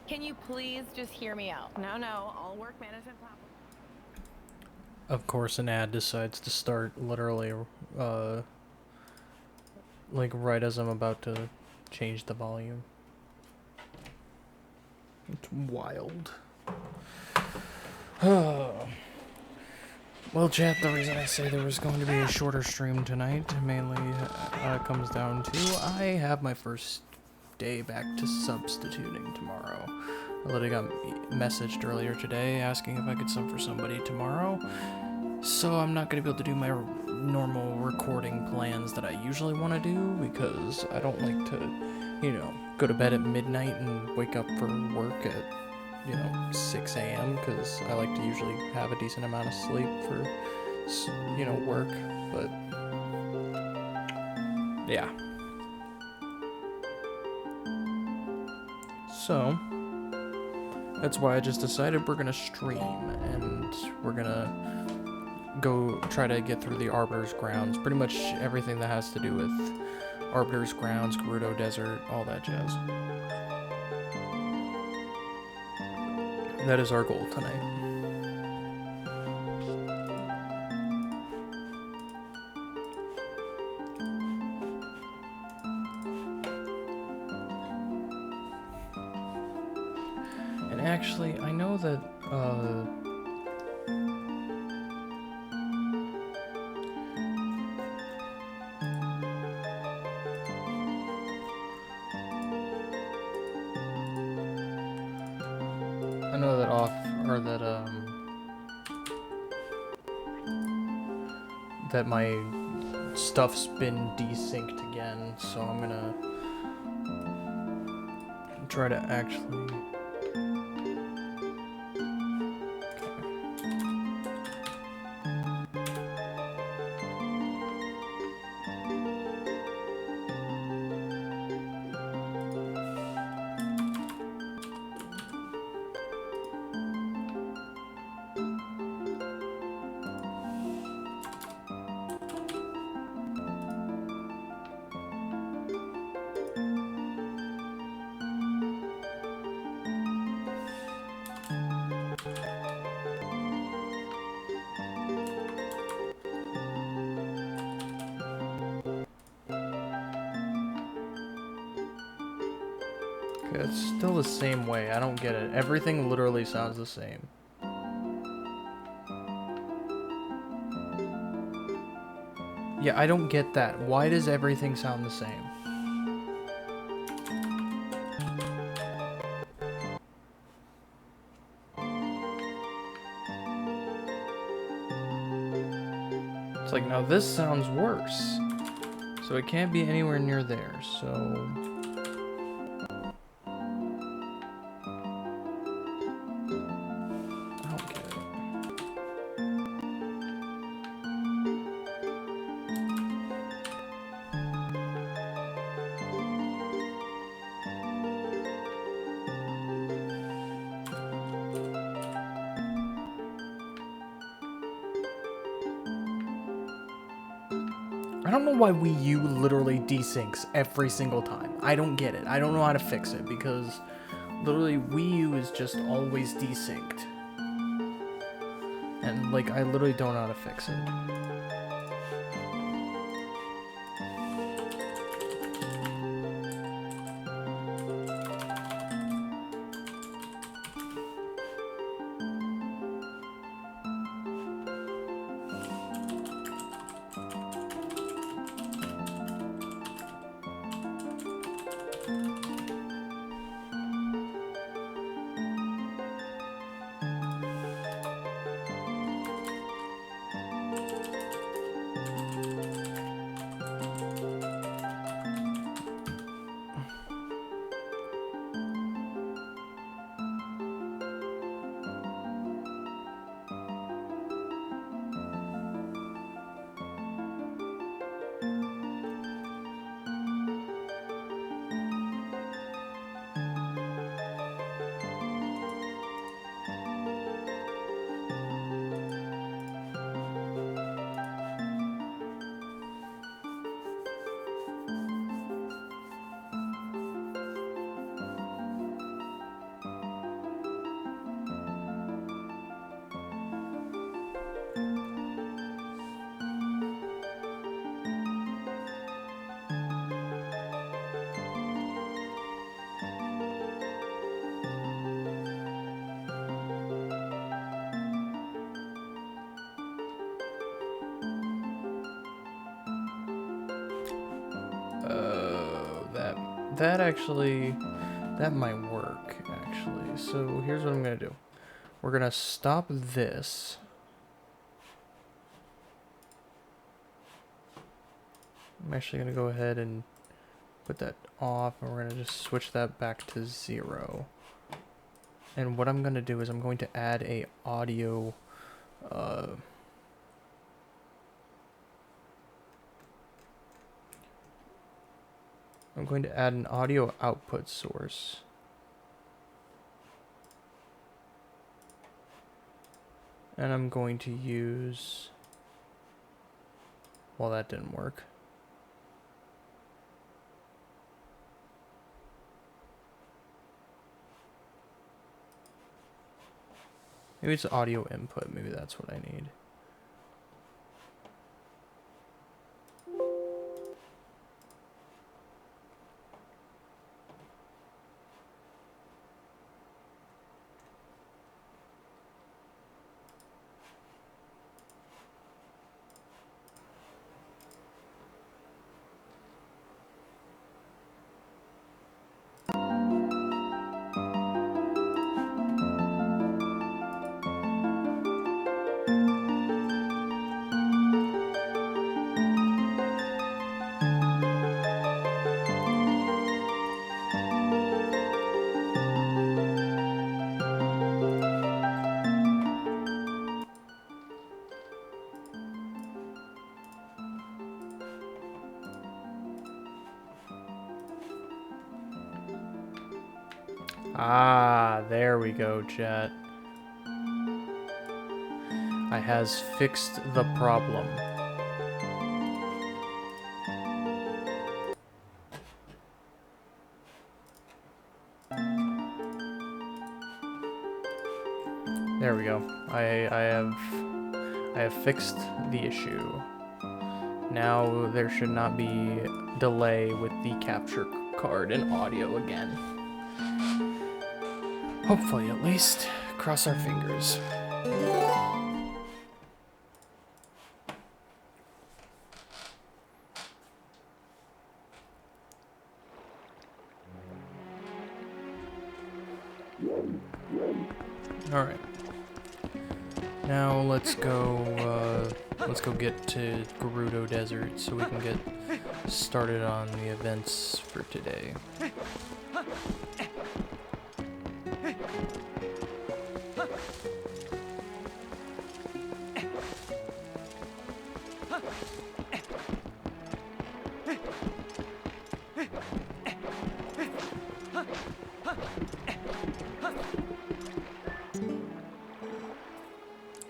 Can you please just hear me out? No, all work management platforms. Of course, an ad decides to start literally, like right as I'm about to change the volume. It's wild. Well, chat, the reason I say there was going to be a shorter stream tonight mainly comes down to I have my first day back to substituting tomorrow. I literally got messaged earlier today asking if I could sub for somebody tomorrow, so I'm not going to be able to do my normal recording plans that I usually want to do because I don't like to, you know, go to bed at midnight and wake up for work at, you know, 6 a.m. because I like to usually have a decent amount of sleep for, you know, work. But yeah. So that's why I just decided we're gonna stream and we're gonna go try to get through the Arbiter's Grounds. Pretty much everything that has to do with Arbiter's Grounds, Gerudo Desert, all that jazz. That is our goal tonight. And actually, I know that, that my stuff's been desynced again, so I'm gonna try to actually... It's still the same way. I don't get it. Everything literally sounds the same. Yeah, I don't get that. Why does everything sound the same? It's like, now this sounds worse. So it can't be anywhere near there, so... I don't know why Wii U literally desyncs every single time. I don't get it. I don't know how to fix it because literally Wii U is just always desynced. And like, I literally don't know how to fix it. That actually, that might work, actually. So here's what I'm going to do. We're going to stop this. I'm actually going to go ahead and put that off, and we're gonna just switch that back to 0. And what I'm gonna do is I'm going to add a audio, I'm going to add an audio output source. And I'm going to use, well, that didn't work. Maybe it's audio input, maybe that's what I need. Ah, there we go, chat. I has fixed the problem. There we go. I have fixed the issue. Now there should not be delay with the capture card and audio again. Hopefully, at least. Cross our fingers. Alright. Now let's go get to Gerudo Desert so we can get started on the events for today.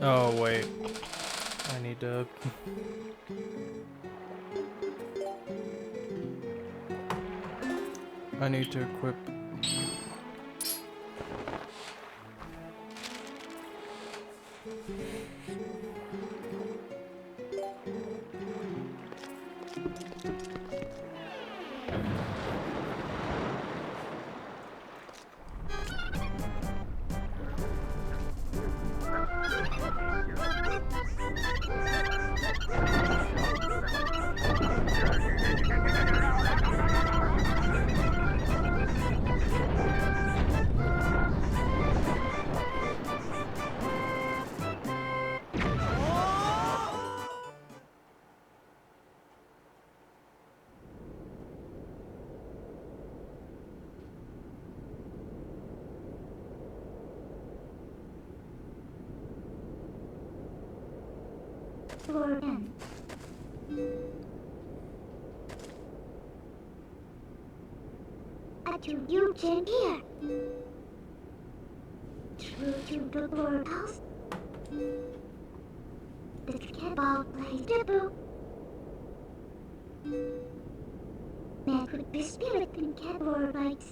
Oh, wait. I need to... I need to equip... Floor 10. At your Eugene here. True to the Lord house. The Sketball plays debut. Met with the spirit in Cadlor lights.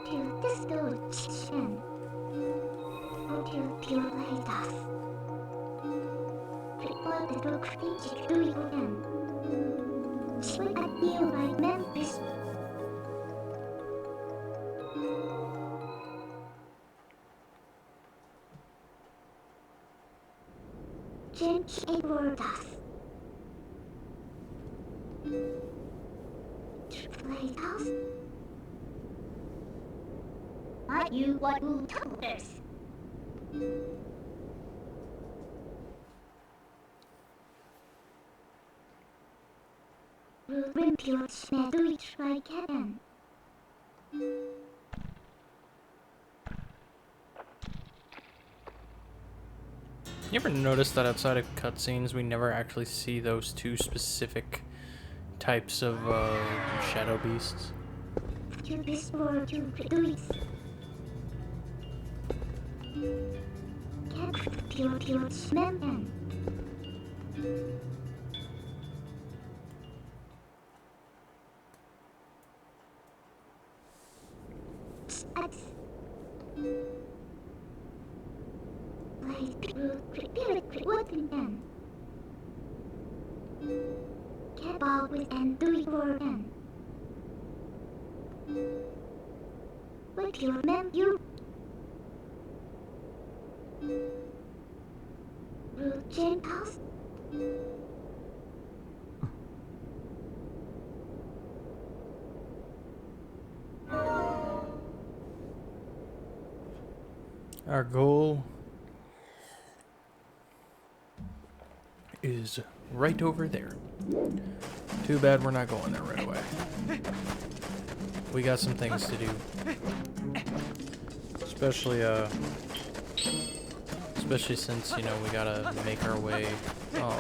Till disco chichen. Until pure light us. Prepare the dog feature to it again. Swing at you like Memphis. Change a word us. Lighthouse? Are you what will tell this? Rimpiot do it try again. You ever notice that outside of cutscenes, we never actually see those two specific types of shadow beasts? To restore to produce. Cat pure smell. And do it for them. What your name you? Root house? Our goal is right over there. Too bad we're not going there right away. We got some things to do. Especially since, you know, we gotta make our way, or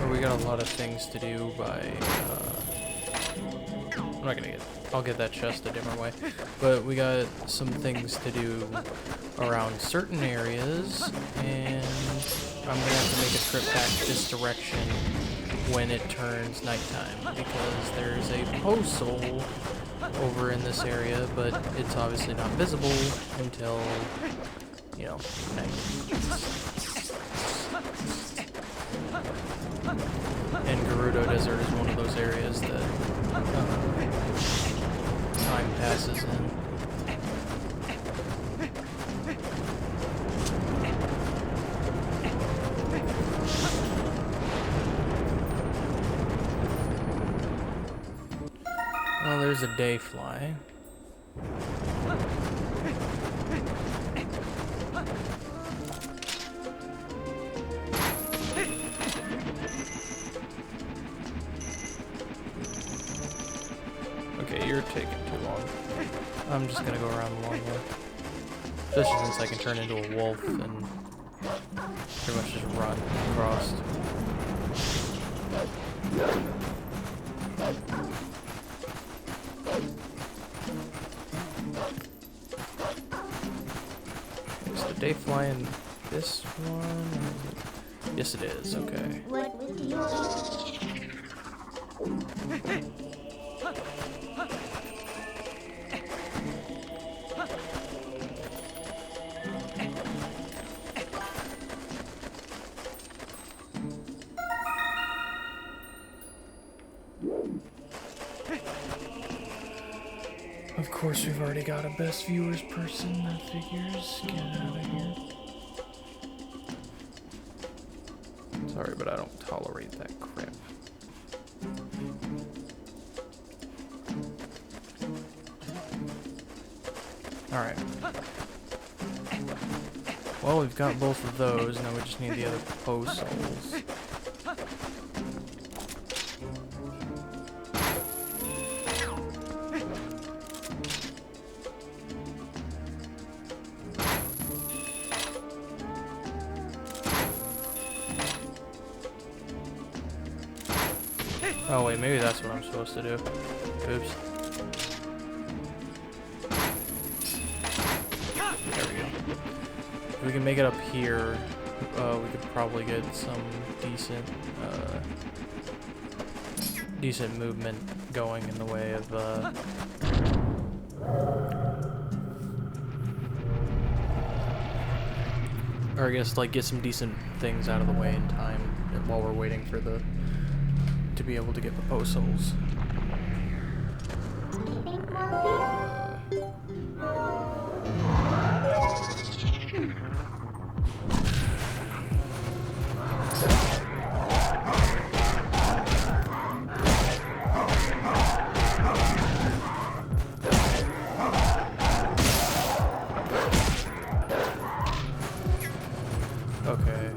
we got a lot of things to do by, I'm not gonna I'll get that chest a different way, but we got some things to do around certain areas, and I'm gonna have to make a trip back this direction when it turns nighttime, because there's a postal over in this area, but it's obviously not visible until, you know, night. And Gerudo Desert is one of those areas that time passes in. Well, there's a day fly. Okay, you're taking too long. I'm just gonna go around the long way. Especially since I can turn into a wolf and pretty much just run across. Is the day flying this one? Yes, it is. Okay. What would you Of course, we've already got a best viewers person, that figures. Get out of here. Sorry, but I don't tolerate that crap. Alright. Well, we've got both of those, now we just need the other postals. Oh wait, maybe that's what I'm supposed to do. Oops. There we go. If we can make it up here, we could probably get some decent movement going in the way of, or I guess, like, get some decent things out of the way in time while we're waiting for the to be able to get the postals. Okay.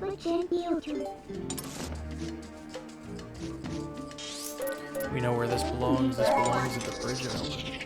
Switch and YouTube. We know where this belongs. This belongs at the bridge element.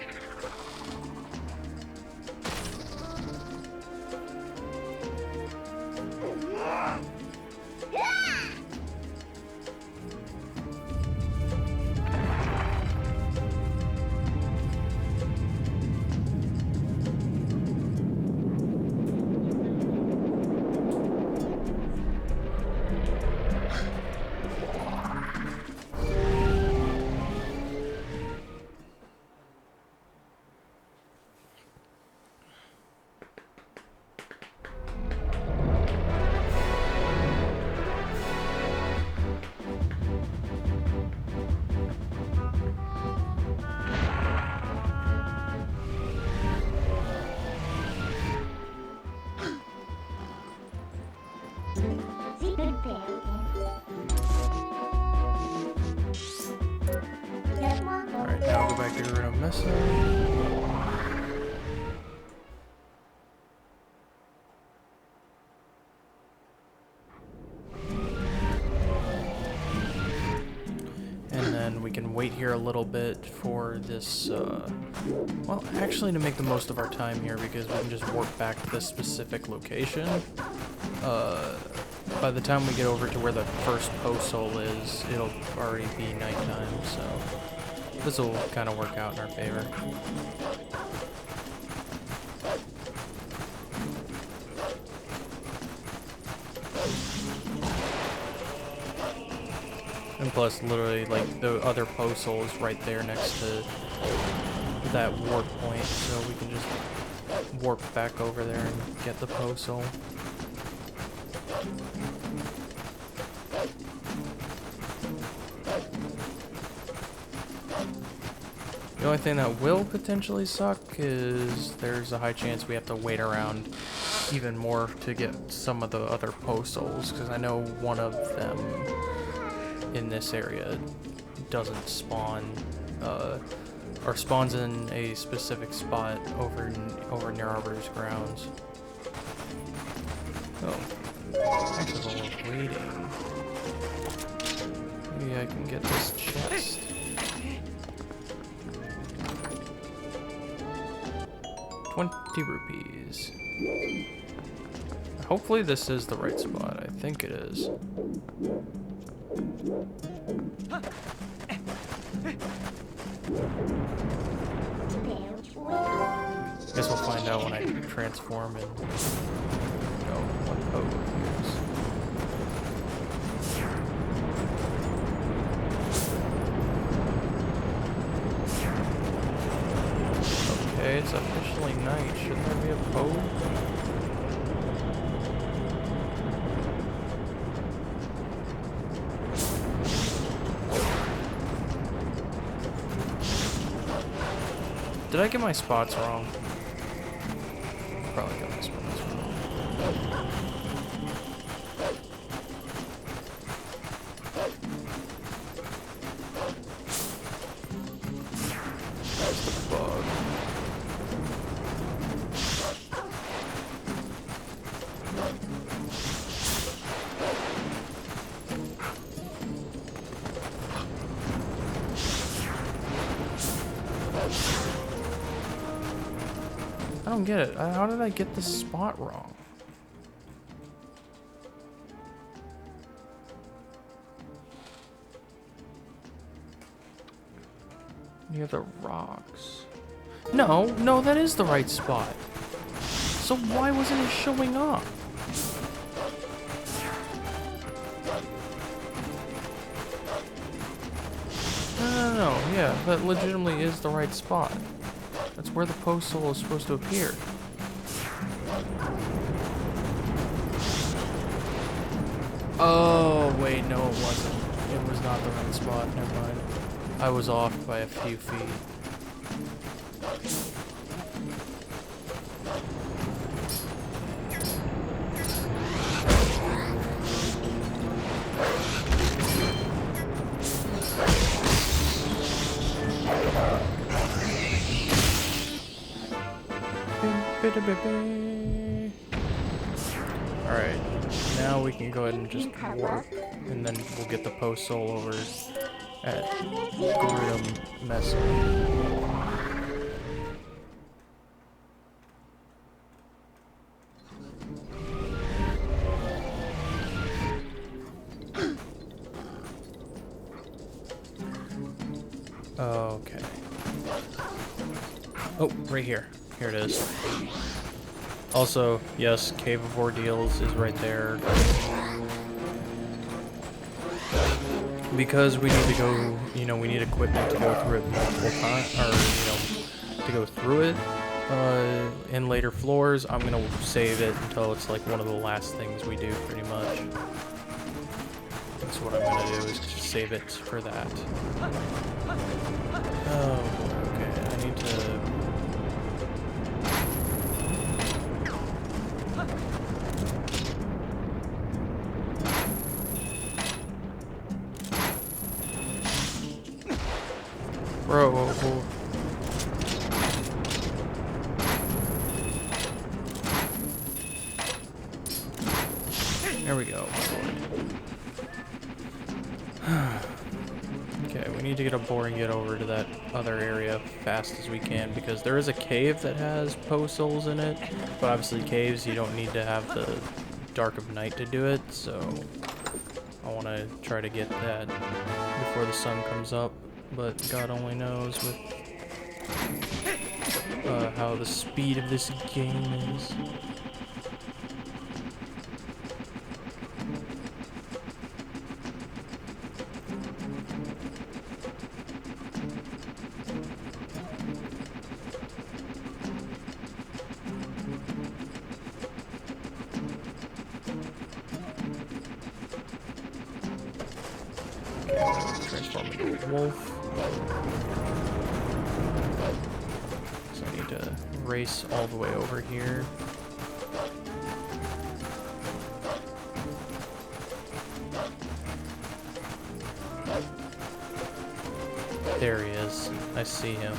Alright, now I'll go back to Reno Mesa. And then we can wait here a little bit for this, well, actually to make the most of our time here because we can just warp back to this specific location. By the time we get over to where the first posthole is, it'll already be nighttime, so this will kind of work out in our favor. And plus, literally, like, the other posthole is right there next to that warp point, so we can just warp back over there and get the posthole. The only thing that will potentially suck is there's a high chance we have to wait around even more to get some of the other postholes, because I know one of them in this area doesn't spawn, or spawns in a specific spot over near Arbor's grounds. Oh, actually, while we're waiting, maybe I can get this chest. ₹20. Hopefully this is the right spot. I think it is. Guess we'll find out when I transform and go what code appears. Okay, it's officially night. Shouldn't there be a code? Did I get my spots wrong? Probably got my spots wrong. That's the bug. I don't get it. How did I get this spot wrong? Near the rocks. No, that is the right spot. So why wasn't it showing up? No, yeah, that legitimately is the right spot. That's where the posthole is supposed to appear. Oh, wait, no it wasn't. It was not the right spot, never mind. I was off by a few feet. Alright, Alright, now we can go ahead and just warp, and then we'll get the post soul over at Grim Mesa. Okay. Oh, right here. Here it is. Also, yes, Cave of Ordeals is right there. Because we need to go, you know, we need equipment to go through it multiple times, or, you know, to go through it in later floors. I'm gonna save it until it's like one of the last things we do, pretty much. That's what I'm gonna do, is just save it for that. Oh, okay, I need to... Bro, there we go. Okay, we need to get aboard and get over to that other area fast as we can, because there is a cave that has post souls in it, but obviously caves, you don't need to have the dark of night to do it, so I want to try to get that before the sun comes up, but God only knows with how the speed of this game is. Transform into a wolf. So I need to race all the way over here. There he is. I see him.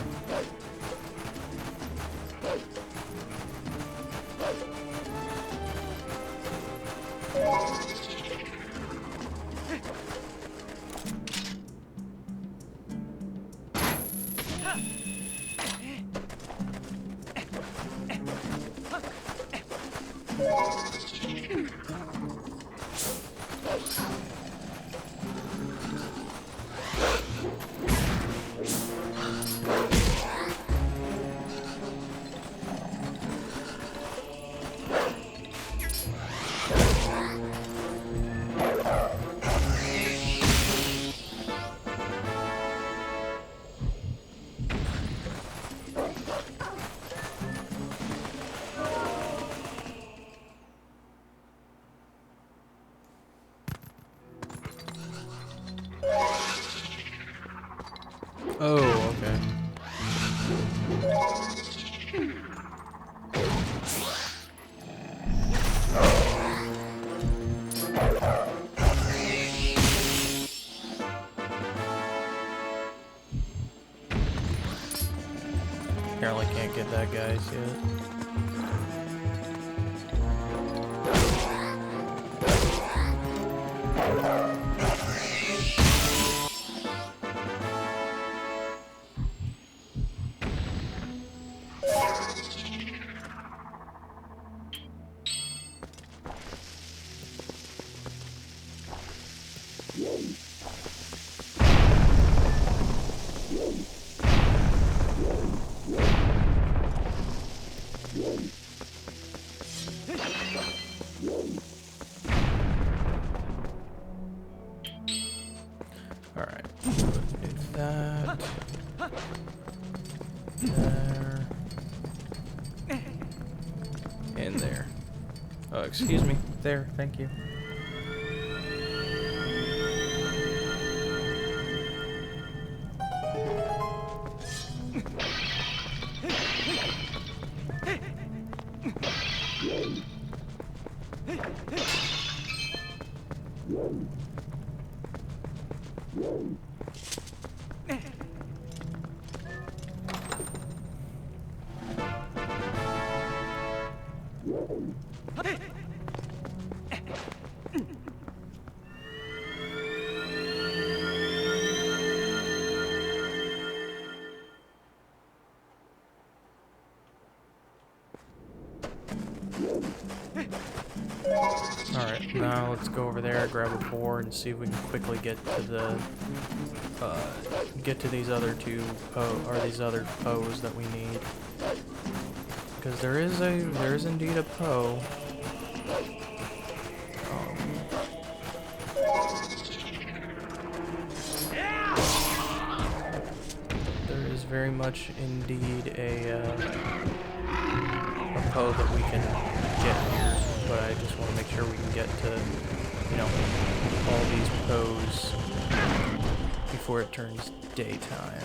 Oh, okay. Apparently can't get that guy's yet. Alright, it's that. There. And there. Oh, excuse me. There, thank you. Alright, now let's go over there, grab a board, and see if we can quickly get to the these other two these other Poes that we need. Because there is indeed a Poe. There is very much indeed a Poe that we can get here, but I just want to make sure we can get to, you know, all these Poes before it turns daytime.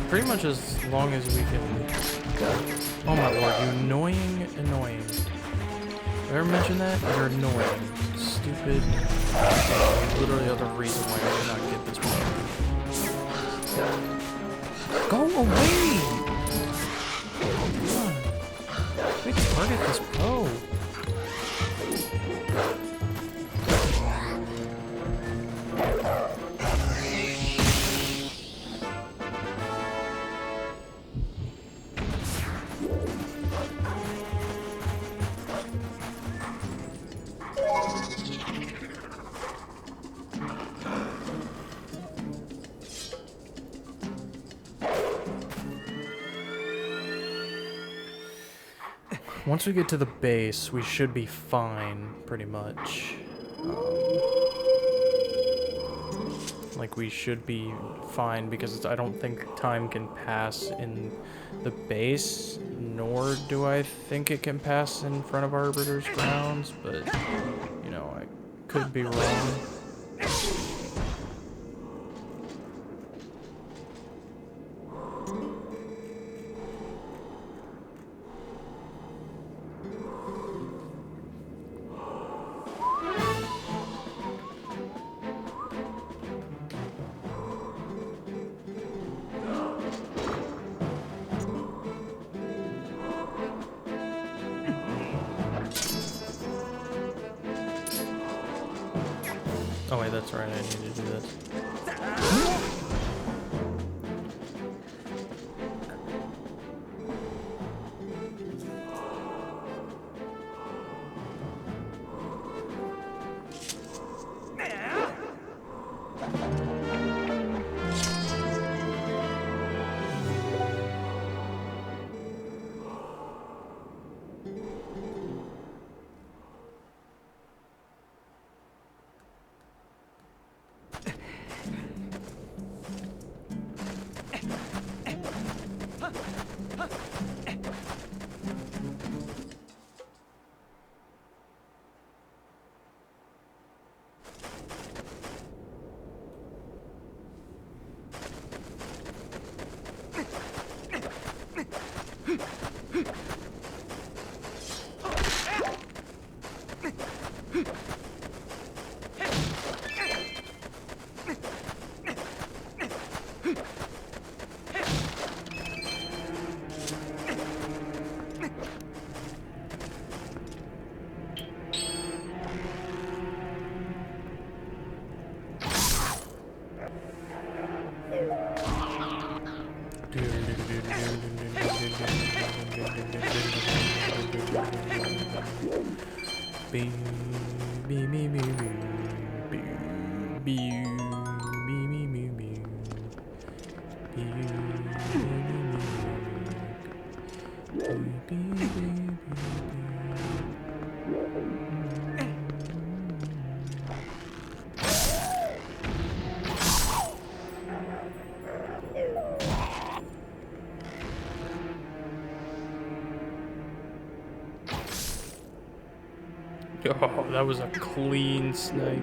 Pretty much as long as we can. Oh my lord, you annoying. Did I ever mention that? You're annoying. Stupid. Literally the other reason why I did not get this one. Go away! Come on. We target this Poe. Once we get to the base, we should be fine, pretty much. Like, we should be fine, because I don't think time can pass in the base, nor do I think it can pass in front of Arbiter's grounds, but, you know, I could be wrong. Oh wait, that's right, I need to do this. Oh, that was a clean snipe.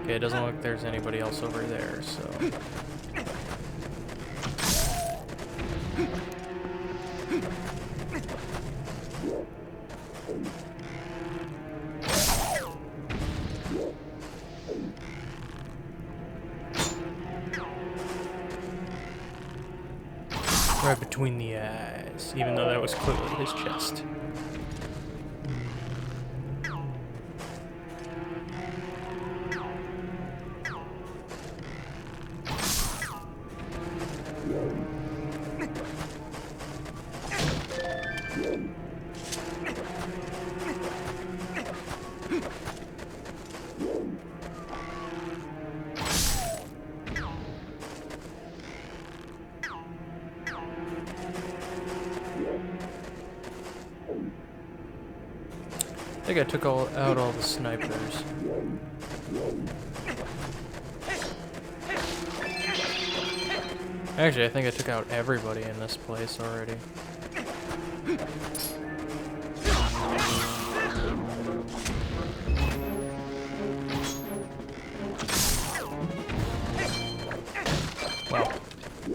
Okay, it doesn't look like there's anybody else over there, so... Right between the eyes, even though that was clearly his chest. I think I took out all the snipers. Actually, I think I took out everybody in this place already. Well,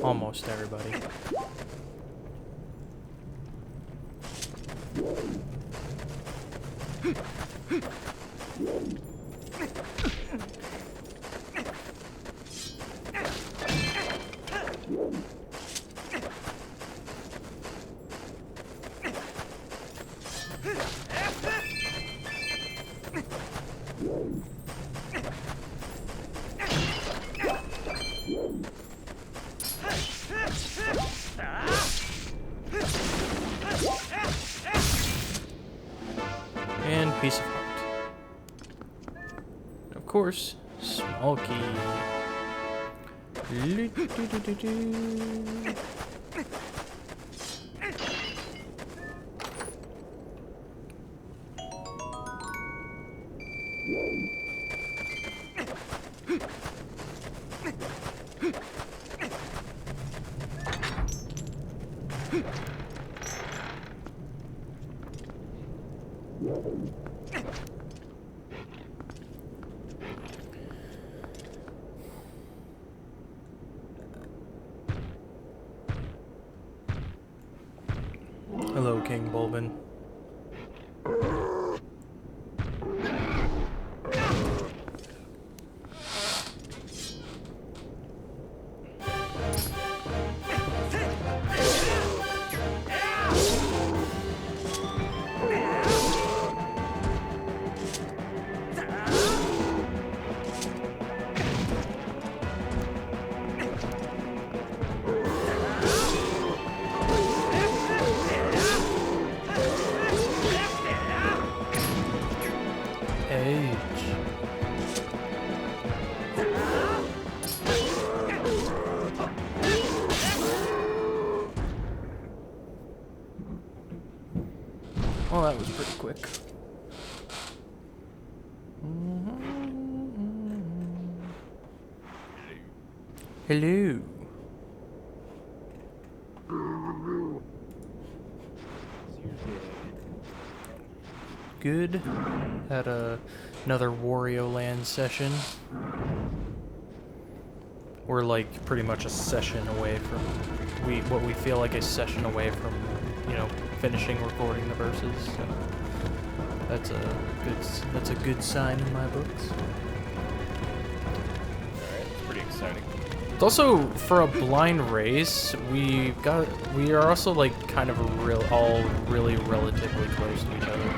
almost everybody. And piece of heart. Of course, small key. Hello, King Bulbin. Well, that was pretty quick. Hello. Good. Had another Wario Land session. We're like pretty much a session away from what we feel like a session away from, you know, finishing recording the verses. So that's a good sign in my books. Alright, it's pretty exciting. It's also, for a blind race, we are also like kind of all really relatively close to each other.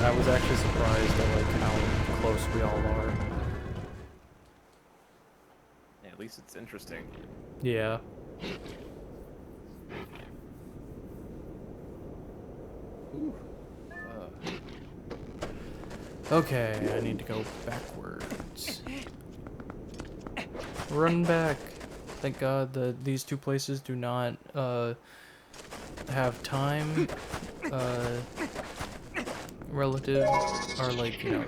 I was actually surprised at like how close we all are. Yeah, at least it's interesting. Yeah. Okay, I need to go backwards. Run back. Thank God that these two places do not have time relative, or like, you know,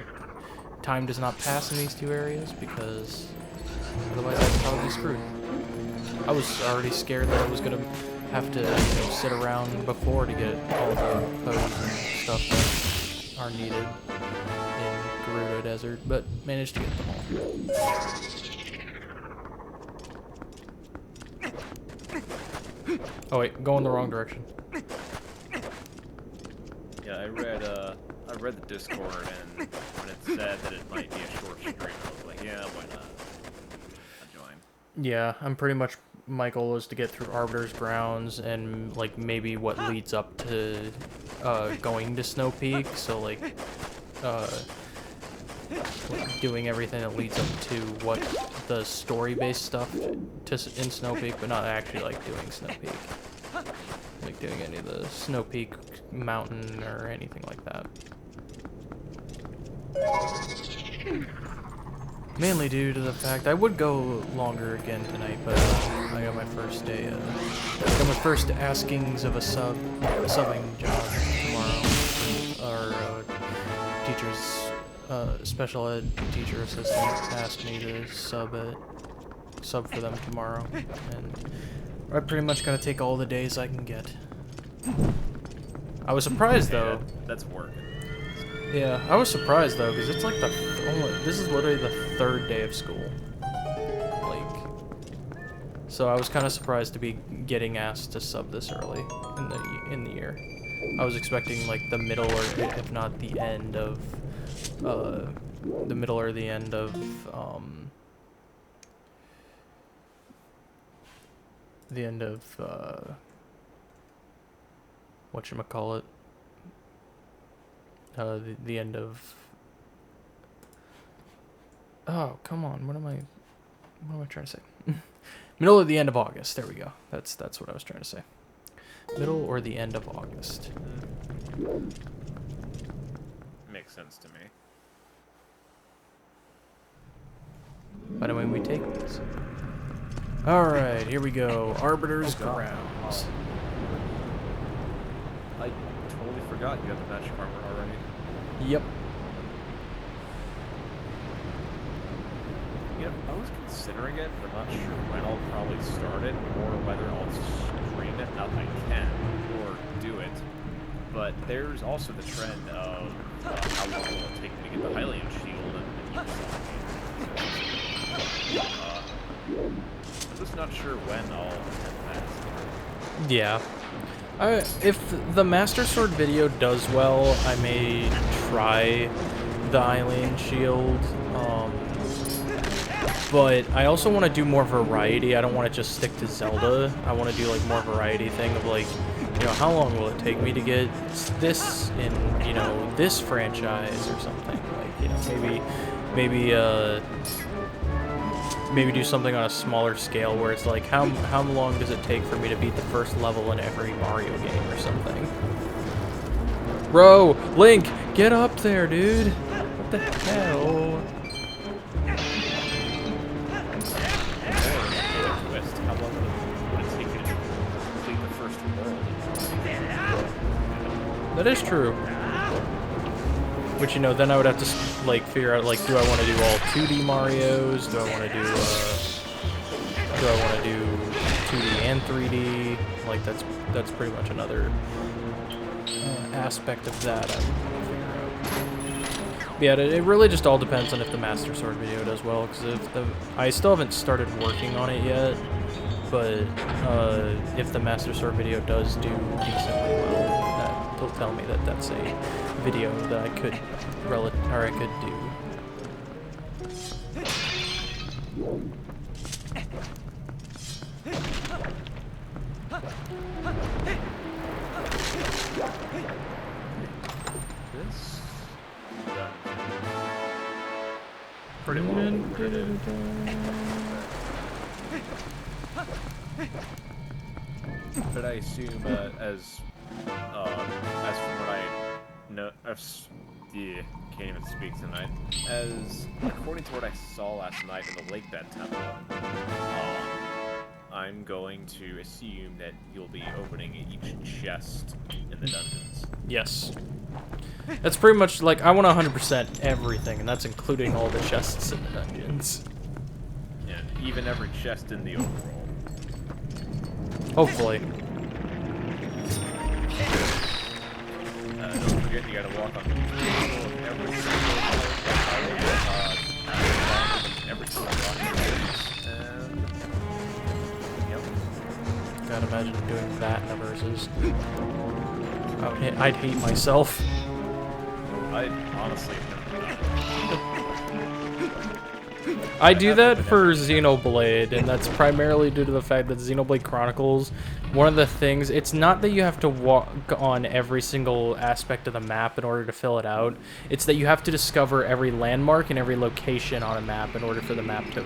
time does not pass in these two areas, because otherwise I'd probably be screwed. I was already scared that I was gonna have to, you know, sit around before to get all the posts and stuff that are needed in Gerudo Desert, but managed to get them all. Oh wait, going the wrong direction. Yeah, I read the Discord, and when it said that it might be a short stream, I was like, yeah, why not? I'll join. Yeah, I'm pretty much, my goal is to get through Arbiter's Grounds and, like, maybe what leads up to, going to Snow Peak, so, like, doing everything that leads up to what the story-based stuff in Snow Peak, but not actually, like, doing Snow Peak. Like, doing any of the Snow Peak mountain or anything like that. Mainly due to the fact I would go longer again tonight, but I got my first day, got my first askings of a subbing job tomorrow. Our teacher's, special ed teacher assistant asked me to sub for them tomorrow, and I pretty much gotta take all the days I can get. I was surprised though. That's work. Yeah, I was surprised though, because it's like this is literally the 3rd day of school. Like, so I was kind of surprised to be getting asked to sub this early in the year. I was expecting like the middle or if not the end of whatchamacallit? The end of... Oh, come on. What am I trying to say? Middle or the end of August. There we go. That's what I was trying to say. Middle or the end of August. Makes sense to me. By the way, we take these. Alright, here we go. Arbiter's Grounds. I totally forgot you have the magic armor already. Yep. You know, I was considering it, but I'm not sure when I'll probably start it, or whether I'll stream it. Not that I can, or do it. But there's also the trend of how long will it take me to get the Hylian shield and I'm just not sure when I'll attempt that. Yeah. If the Master Sword video does well, I may try the Hylian shield. But I also want to do more variety. I don't want to just stick to Zelda. I want to do like more variety thing of like, you know, how long will it take me to get this in, you know, this franchise or something. Like, you know, maybe do something on a smaller scale where it's like, how long does it take for me to beat the first level in every Mario game or something? Bro, Link, get up there, dude. What the hell? How long would it take you to complete the first world? That is true. Which, you know, then I would have to, like, figure out, like, do I want to do all 2D Marios? Do I want to do 2D and 3D? Like, that's pretty much another aspect of that I would figure out. But yeah, it really just all depends on if the Master Sword video does well, because I still haven't started working on it yet, but if the Master Sword video does do decently well, that'll tell me that that's a video that I could do. This pretty long. But I assume as from what I know, yeah, can't even speak tonight. As according to what I saw last night in the Lake Bend Temple, I'm going to assume that you'll be opening each chest in the dungeons. Yes. That's pretty much, like, I want 100% everything, and that's including all the chests in the dungeons. And even every chest in the overworld. Hopefully. Don't forget, you gotta walk on every single every single rock. Yep. Can't imagine doing that in the verses. I'd hate myself. I honestly have never done I do that for Xenoblade, and that's primarily due to the fact that Xenoblade Chronicles, one of the things, it's not that you have to walk on every single aspect of the map in order to fill it out. It's that you have to discover every landmark and every location on a map in order for the map to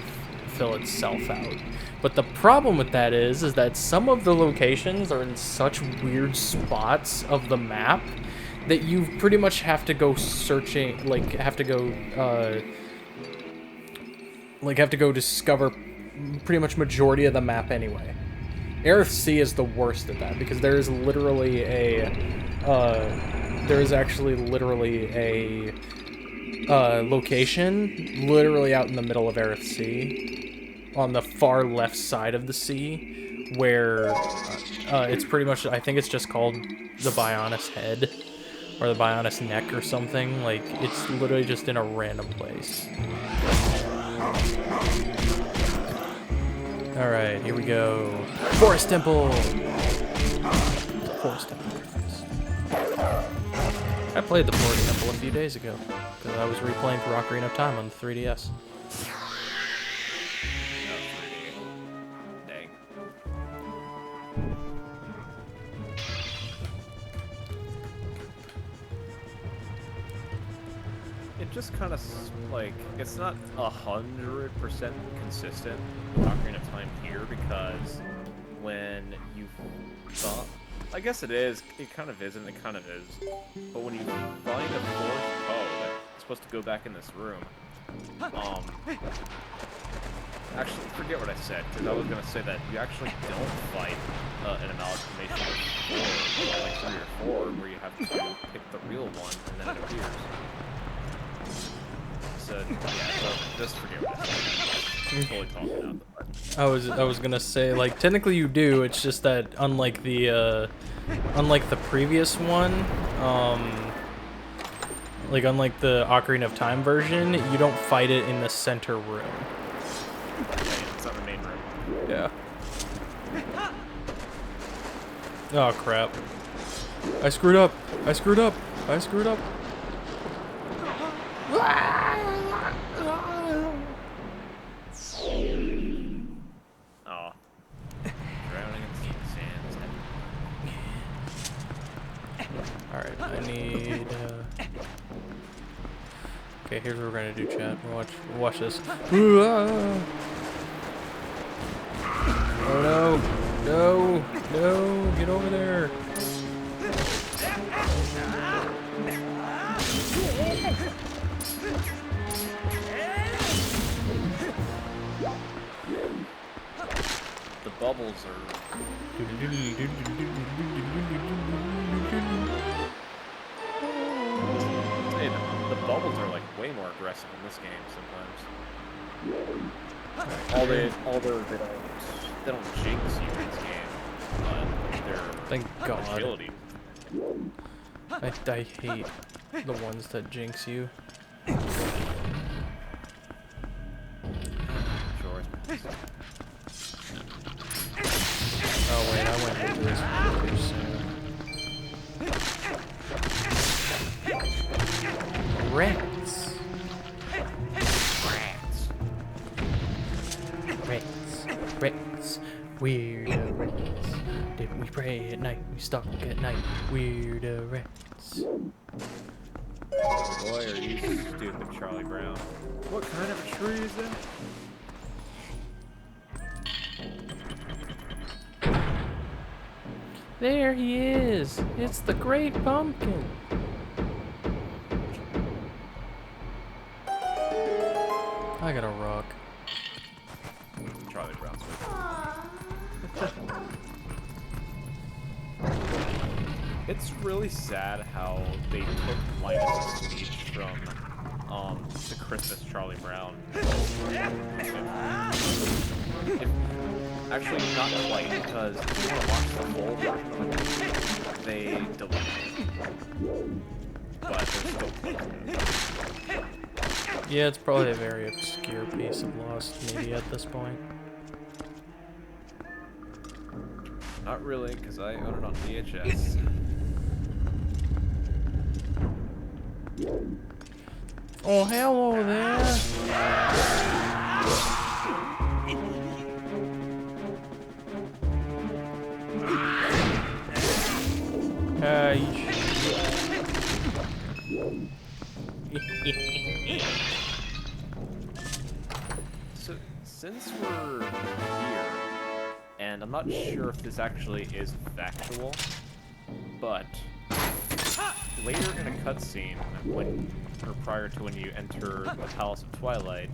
fill itself out. But the problem with that is that some of the locations are in such weird spots of the map that you pretty much have to go searching, like, have to go discover pretty much majority of the map anyway. Aerith Sea is the worst at that, because there is literally a, location literally out in the middle of Aerith Sea, on the far left side of the sea, where it's pretty much, I think it's just called the Bionis Head, or the Bionis Neck or something. Like, it's literally just in a random place. Alright, here we go. Forest Temple! Forest Temple reference. I played the Forest Temple a few days ago, because I was replaying through Ocarina of Time on the 3DS. Dang. It just kind of, like, it's not 100% consistent with Ocarina of Time here, because when you thought, I guess it is, it kind of isn't, it kind of is, but when you find a fourth code, it's supposed to go back in this room, actually, forget what I said, because I was going to say that you actually don't fight an amalgamation of 4, like 3 or 4, where you have to pick the real one, and then it appears. So, yeah, so just forget what I said. I'm totally talking out the butt. I was gonna say, like, technically you do, it's just that unlike the previous one, like unlike the Ocarina of Time version, you don't fight it in the center room. Okay, it's not the main room. Yeah. Oh crap. I screwed up. I screwed up. I screwed up. Oh. Drowning in sands. Alright, I need, okay, here's what we're gonna do, chat. Watch this. Oh no! No! No! Get over there! The bubbles are... Hey, the bubbles are like way more aggressive in this game sometimes. They don't jinx you in this game, but they're Thank God. agility. I hate the ones that jinx you. Sure. Oh wait, I went into this one too soon. Rats. Rats. Weird rats. Did we pray at night? We stalk at night. Weird rats. Boy, are you stupid, Charlie Brown. What kind of a tree is that? There he is. It's the Great Pumpkin. I got a rock. Charlie Brown's with It's really sad how they took Linus' speech from the Christmas Charlie Brown. Actually, not quite, because if you want to watch the full version of it, they deleted it. But they're still close to it. Yeah, it's probably a very obscure piece of lost media at this point. Not really, because I own it on VHS. Oh, hello there. So, since we're here, and I'm not sure if this actually is factual, but later in a cutscene, or prior to when you enter the Palace of Twilight,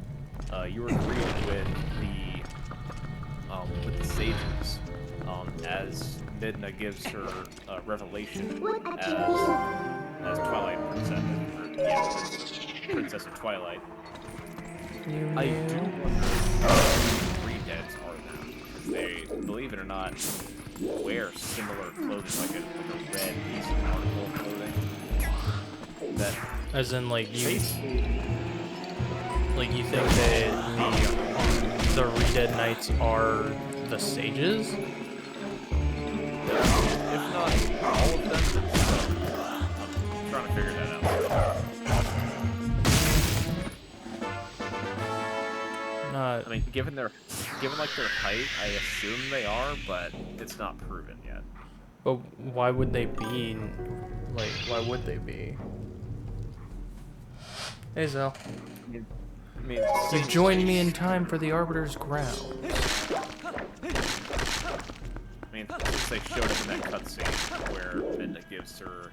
you were greeted with the sages, as Midna gives her revelation as Twilight Princess, or Princess of Twilight. I do wonder if Redeads are them, because they, believe it or not, wear similar clothing, like a red piece of article clothing. That, as in, like you think that the Redead Knights are the sages? if not all of them, then some. I'm trying to figure that out. I mean, given like their height, I assume they are, but it's not proven yet. But why would they be? Like, why would they be? Hey, Zell. I mean, You joined me in time for the Arbiter's ground. I mean, since they showed up in that cutscene where Midna gives her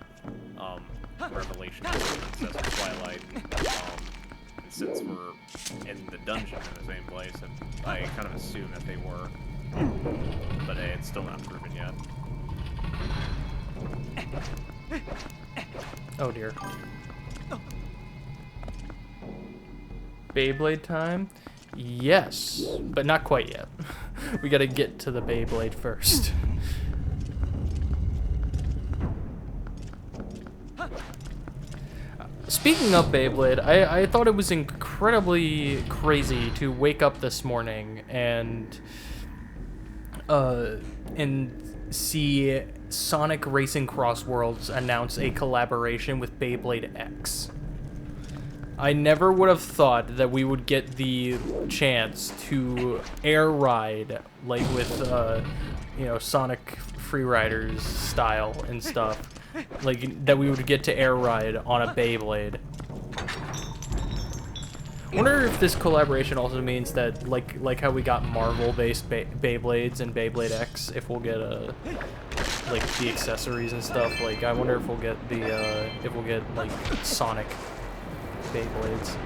revelation of Princess of Twilight, and since we're in the dungeon in the same place, and I kind of assume that they were, but hey, it's still not proven yet. Oh dear. Beyblade time? Yes, but not quite yet. We gotta get to the Beyblade first. Speaking of Beyblade, I thought it was incredibly crazy to wake up this morning and see Sonic Racing Cross Worlds announce a collaboration with Beyblade X. I never would have thought that we would get the chance to air ride, like with, Sonic Freeriders style and stuff. Like, that we would get to air ride on a Beyblade. I wonder if this collaboration also means that, like how we got Marvel-based Beyblades and Beyblade X, if we'll get like the accessories and stuff. Like, I wonder if we'll get like Sonic Beyblades.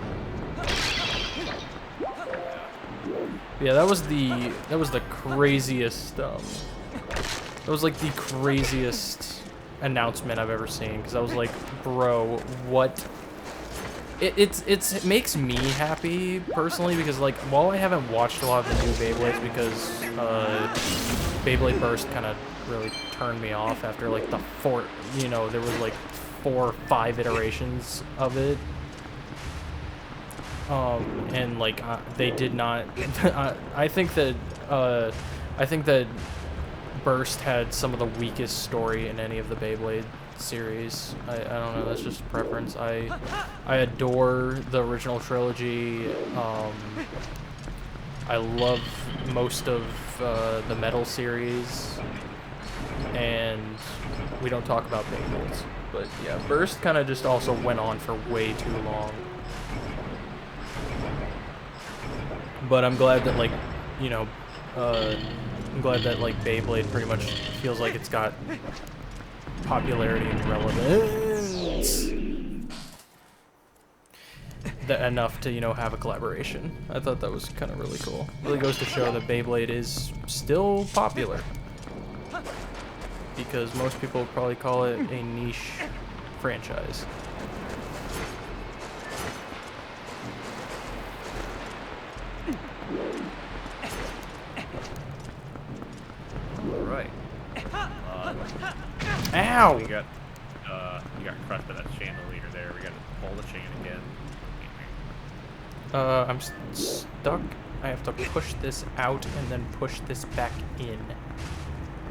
Yeah, that was the craziest. That was like the craziest announcement I've ever seen, because I was like, bro, what? It makes me happy personally, because like while I haven't watched a lot of the new Beyblades, because Beyblade Burst kind of really turned me off after like the there was like 4 or 5 iterations of it. And like they did not. I think that Burst had some of the weakest story in any of the Beyblade series. I don't know. That's just a preference. I adore the original trilogy. I love most of the Metal series, and we don't talk about Beyblades. But yeah, Burst kind of just also went on for way too long. But I'm glad that I'm glad that like Beyblade pretty much feels like it's got popularity and relevance enough to have a collaboration. I thought that was kind of really cool. Really goes to show that Beyblade is still popular, because most people probably call it a niche franchise. Alright. Ow! You got crushed by that chandelier there. We gotta pull the chain again. I'm stuck. I have to push this out and then push this back in,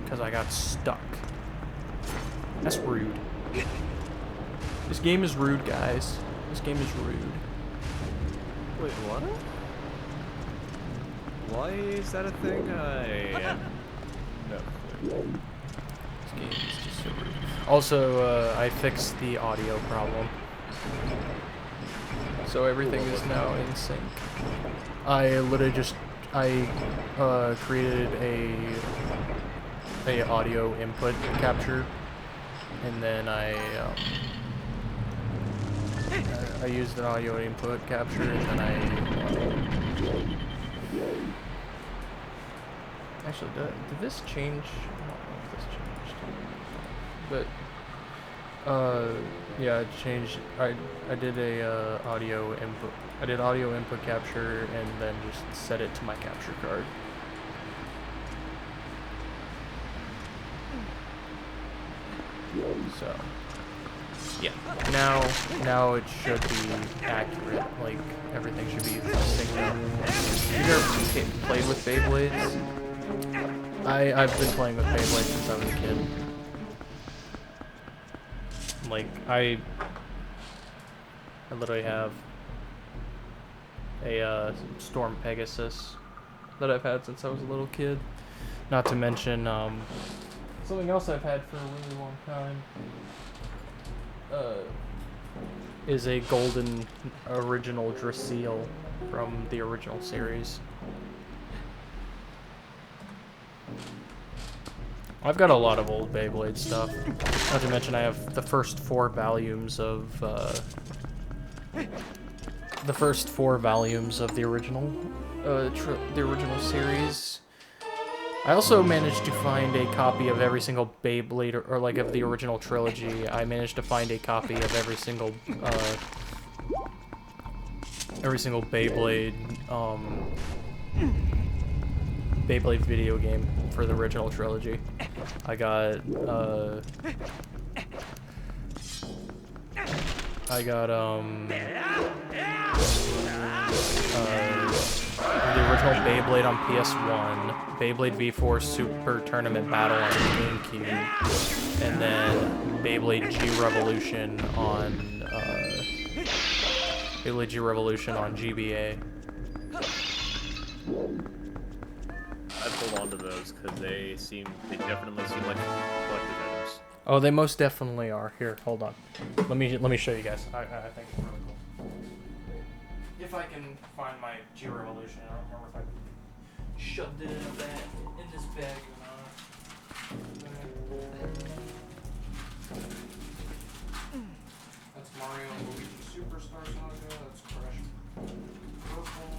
because I got stuck. That's rude. This game is rude, guys. This game is rude. Wait, what? Why is that a thing? I no clue. This game is just so rude. Also, I fixed the audio problem. So everything is now in sync. I literally just created a audio input capture, and then I used an audio input capture, and then actually did this change? I don't know if this changed, but yeah, it changed. I did a audio input. I did audio input capture and then just set it to my capture card. So yeah, now it should be accurate. Like everything should be synced up. You ever played with Beyblades? I've been playing with Beyblades since I was a kid. Like I literally have a Storm Pegasus that I've had since I was a little kid. Not to mention something else I've had for a really long time is a golden original Drasil from the original series. I've got a lot of old Beyblade stuff. Not to mention I have the first 4 volumes of the original series. I also managed to find a copy of every single Beyblade, or like of the original trilogy. I managed to find a copy of every single Beyblade video game for the original trilogy. I got the original Beyblade on PS1, Beyblade V4 Super Tournament Battle on GameCube, and then Beyblade G Revolution on GBA. I'd hold on to those because they definitely seem like collector's items. Oh, they most definitely are. Here, hold on. Let me show you guys. I think it's really cool. If I can find my G Revolution, I don't remember if I shoved it in this bag or not. That's Mario and Luigi Superstar Saga. That's Crash Purple.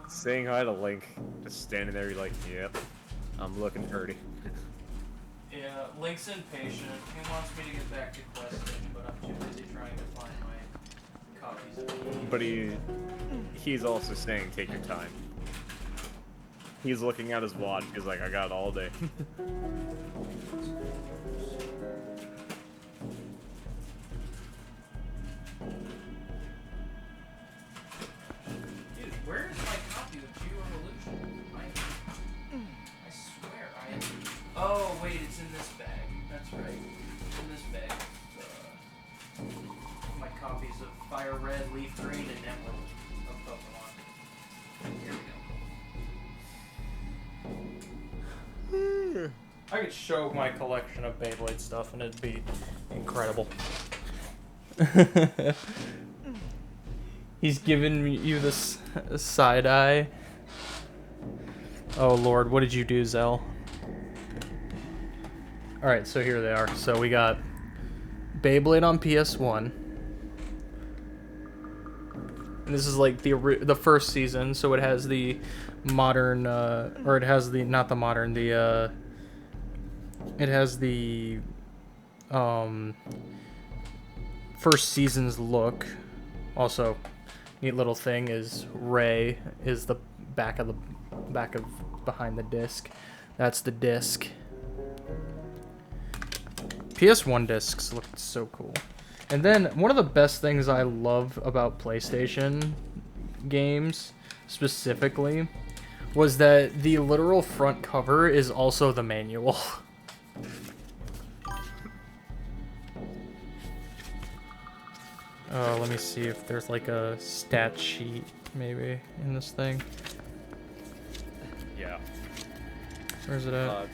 Saying hi to Link, just standing there, you're like, yep, I'm looking pretty. Yeah, Link's impatient. He wants me to get back to questing, but I'm too busy trying to find my copies of the But he's also saying, take your time. He's looking at his watch, he's like, I got it all day. Where's my copy of G Revolution? I swear oh wait, it's in this bag. That's right. It's in this bag. My copies of Fire Red, Leaf Green, and Emblem of Pokemon. Here we go. I could show my collection of Beyblade stuff and it'd be incredible. He's giving you this side eye. Oh lord, what did you do, Zell? Alright, so here they are. So we got Beyblade on PS1. and this is like the first season, so it has the modern, or it has the not the modern, the it has the first season's look. Also, neat little thing is Ray is the back of behind the disc. That's the disc. PS1 discs looked so cool. And then one of the best things I love about PlayStation games specifically was that the literal front cover is also the manual. Oh, let me see if there's like a stat sheet maybe in this thing. Yeah. Where's it at?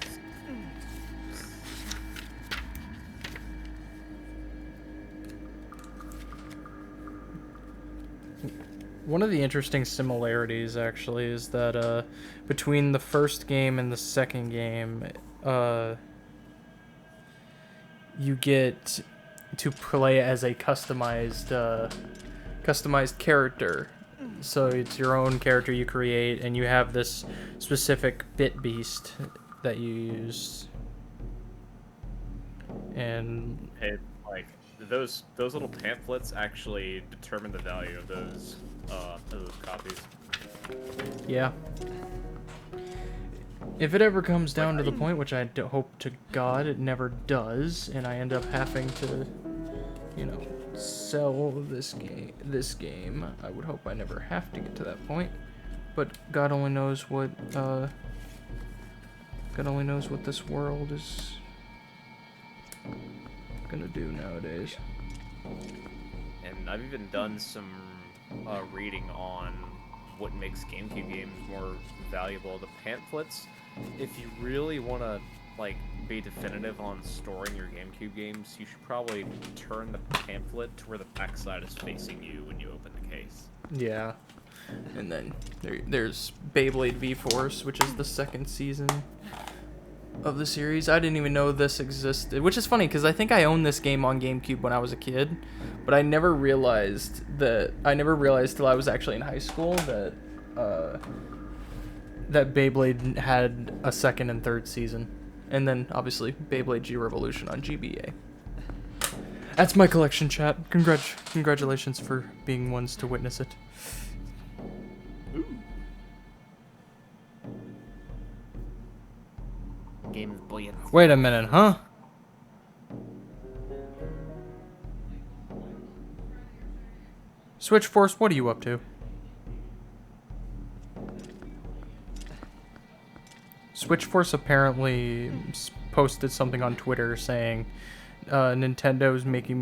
One of the interesting similarities, actually, is that between the first game and the second game, you get to play as a customized character. So it's your own character you create, and you have this specific bit beast that you use. And Hey, like those little pamphlets actually determine the value of those copies. yeah. If it ever comes down to the point, which I hope to God it never does, and I end up having to, you know, sell this game, I would hope I never have to get to that point. But God only knows what this world is gonna do nowadays. And I've even done some reading on what makes GameCube games more valuable. The pamphlets, if you really want to like be definitive on storing your GameCube games, you should probably turn the pamphlet to where the backside is facing you when you open the case. Yeah. And then there's Beyblade V-Force, which is the second season of the series. I didn't even know this existed, which is funny because I think I owned this game on GameCube when I was a kid, but I never realized till I was actually in high school that that Beyblade had a second and third season, and then obviously Beyblade G Revolution on GBA. That's my collection, chat. Congratulations for being ones to witness it. Game of Billions. Wait a minute, huh? Switch Force, what are you up to? Switch Force apparently posted something on Twitter saying Nintendo making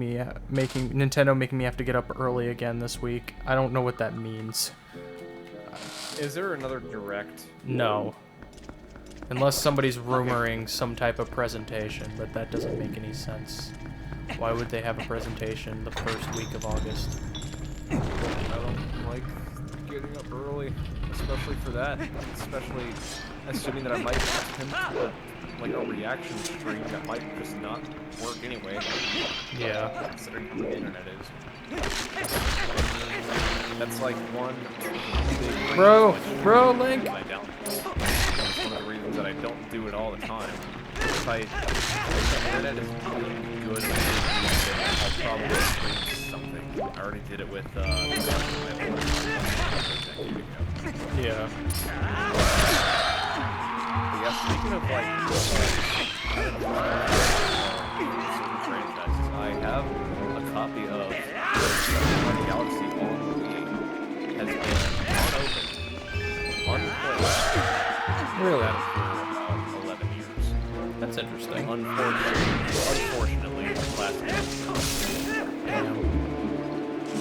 me have to get up early again this week. I don't know what that means. Is there another direct? No. Unless somebody's rumoring some type of presentation, but that doesn't make any sense. Why would they have a presentation the first week of August? I don't like getting up early, especially for that. Especially assuming that I might attempt a reaction stream that might just not work anyway. Yeah. Considering how the internet is. That's like one big Bro, Link. That's one of the reasons that I don't do it all the time. If the internet is really good, I'll probably stream something. I already did it with Yeah. But yeah, speaking of certain franchises, I have a copy of Mario Galaxy on Wii. Has been unopened, Really? That for 11 years. That's interesting. Unfortunately, last year.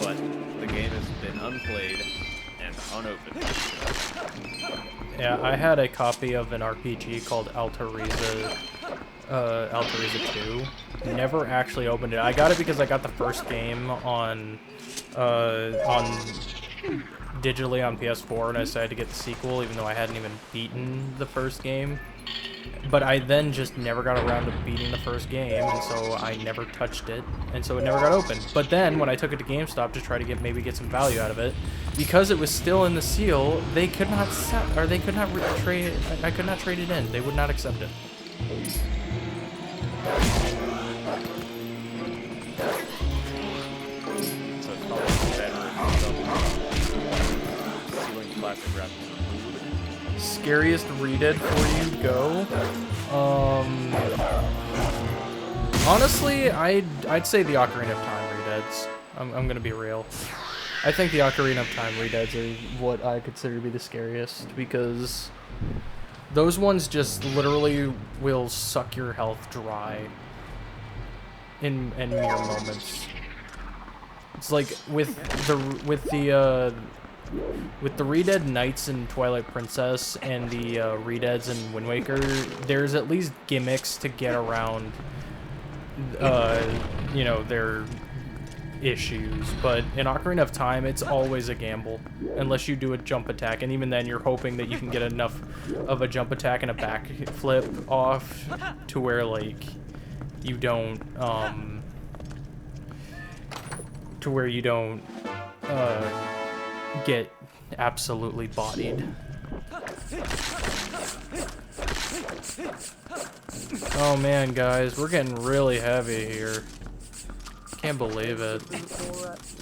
But the game has been unplayed and unopened. Yeah, I had a copy of an RPG called Altarisa 2. Never actually opened it. I got it because I got the first game on digitally on PS4, and I decided to get the sequel, even though I hadn't even beaten the first game. but I then just never got around to beating the first game, and so I never touched it, and so it never got opened. But then when I took it to GameStop to try to maybe get some value out of it, because it was still in the seal, they could not they could not trade it. I could not trade it in. They would not accept it. So it's probably better if ceiling plastic wrap. Scariest redead for you, go. Honestly, I'd say the Ocarina of Time redeads. I'm gonna be real. I think the Ocarina of Time redeads are what I consider to be the scariest, because those ones just literally will suck your health dry in mere moments. It's like with the Redead Knights in Twilight Princess and the Redeads in Wind Waker, there's at least gimmicks to get around, you know, their issues. But in Ocarina of Time, it's always a gamble, unless you do a jump attack, and even then, you're hoping that you can get enough of a jump attack and a back flip off to where, like, you don't, get absolutely bodied. Oh man, guys, we're getting really heavy here. Can't believe it.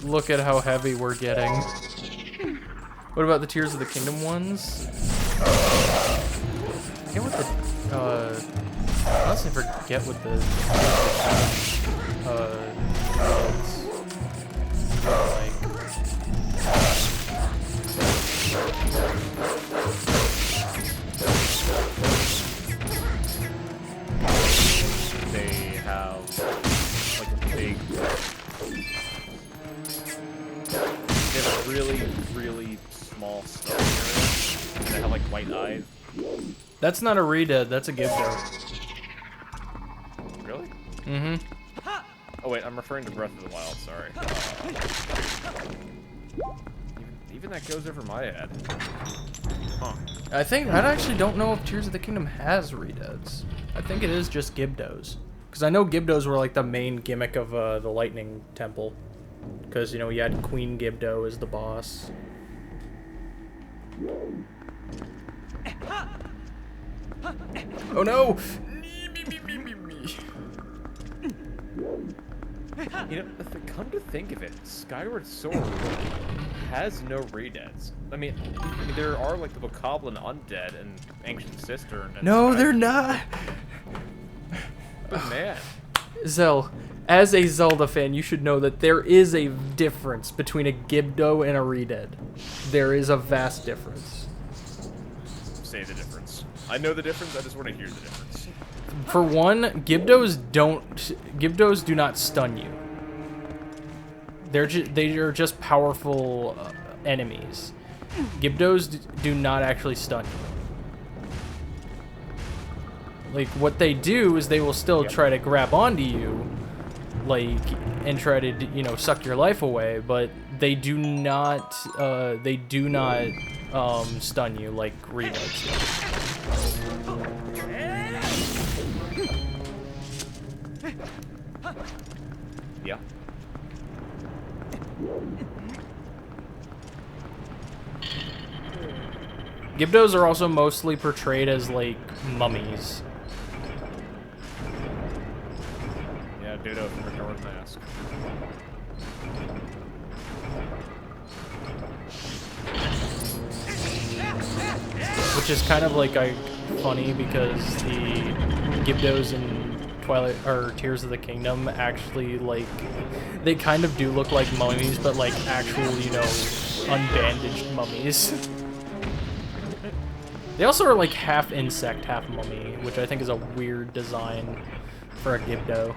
Look at how heavy we're getting. What about the Tears of the Kingdom ones? I forget what the, I honestly forget what the, like. They have like a big, they have a really small star area, and they have like white eyes. That's not a redead, that's a Gibdo. Really? Mm-hmm. Oh wait, I'm referring to Breath of the Wild, sorry. Even that goes over my head. Huh. I actually don't know if Tears of the Kingdom has redeads. I think it is just Gibdos. Because I know Gibdos were like the main gimmick of the Lightning Temple. Because, you know, you had Queen Gibdo as the boss. Oh no! You know, come to think of it, Skyward Sword has no redeads. I mean, there are like the Bokoblin Undead and Ancient Cistern. And No, they're not! But man. Zell, as a Zelda fan, you should know that there is a difference between a Gibdo and a redead. There is a vast difference. Say the difference. I know the difference, I just want to hear the difference. For one, Gibdos do not stun you. They are just powerful enemies. Gibdos do not actually stun you. Like, what they do is they will still try to grab onto you, like, and try to, you know, suck your life away, but they do not stun you like redeads do. Yeah. Gibdos are also mostly portrayed as, like, mummies. Yeah, Ditto from Majora's Mask. Which is kind of, like, funny because the Gibdos in Twilight or Tears of the Kingdom actually, like, they kind of do look like mummies, but like actual, you know, unbandaged mummies. They also are like half insect, half mummy, which I think is a weird design for a Gibdo.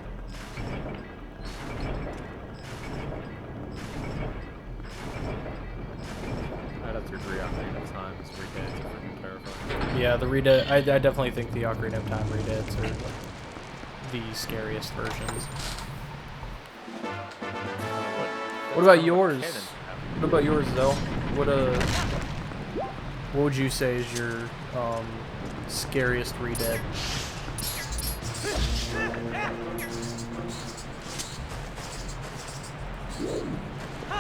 I'd have to agree on Ocarina of Time. It's redeads are freaking terrifying. Yeah, the redead. I definitely think the Ocarina of Time redeads are the scariest versions. What about yours? What about yours, though? What would you say is your scariest re-dead. I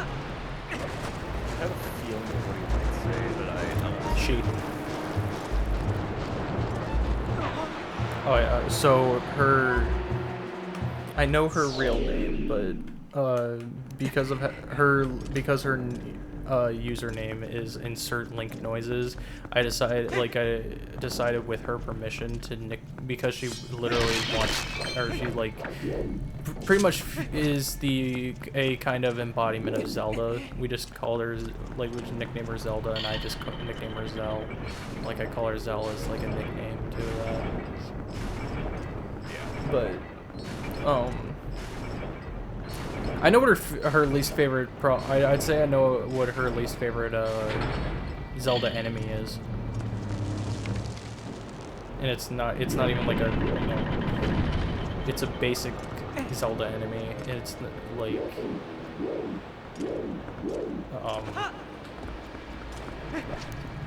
have a feeling of what you might say, but I don't. She. Oh yeah, so her... I know her real name, but because of her username is insert link noises, I decided with her permission to because she literally wants, or she like pretty much is a kind of embodiment of Zelda. We just call her we just nickname her Zelda, and I just nickname her Zell. Like I call her Zell as like a nickname to but I know what her least favorite I'd say I know what her least favorite Zelda enemy is. And it's not even like it's a basic Zelda enemy. It's like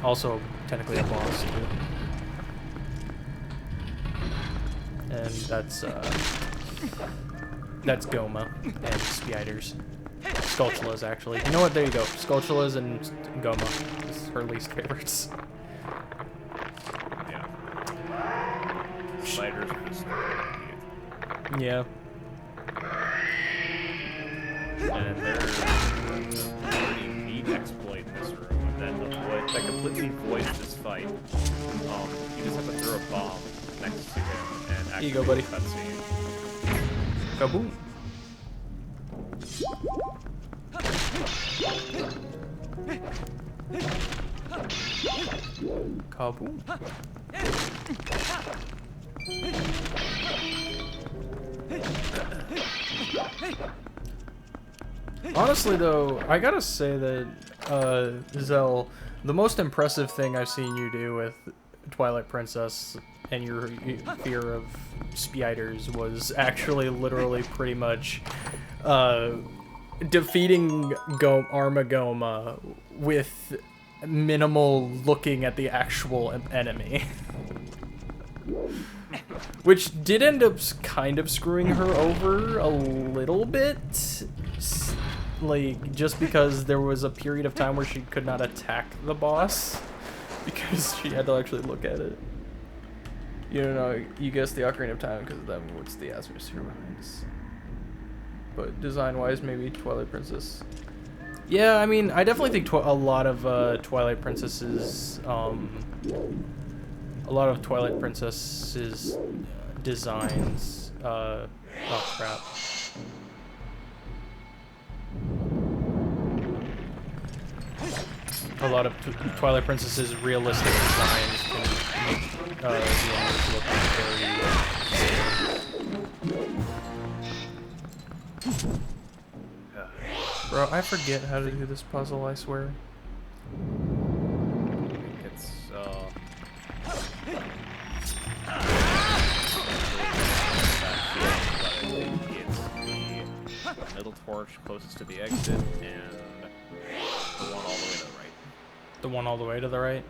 also technically a boss too. And that's Goma and Spiders. Skulltulas, actually. You know what? There you go. Skulltulas and Goma. This is her least favorites. Yeah. Spiders are just... Yeah. And there's a pretty neat exploit in this room that completely voids this fight. You just have to throw a bomb next to him and activate Here you go, buddy. the cutscene. Kaboom. Kaboom. Honestly, though, I gotta say that, Zell, the most impressive thing I've seen you do with Twilight Princess and your fear of spiders was actually literally pretty much defeating Armagoma with minimal looking at the actual enemy. Which did end up kind of screwing her over a little bit. Like, just because there was a period of time where she could not attack the boss because she had to actually look at it. You don't know, you guess the Ocarina of Time because then what's the atmosphere behind us? But design-wise, maybe Twilight Princess. Yeah, I mean, I definitely think a lot of Twilight Princess's designs. Oh crap. A lot of Twilight Princess's realistic designs can make the enemies look very... Bro, I forget how to do this puzzle, I swear. It's, it's the middle torch closest to the exit, and the one all the way to the right. The one all the way to the right?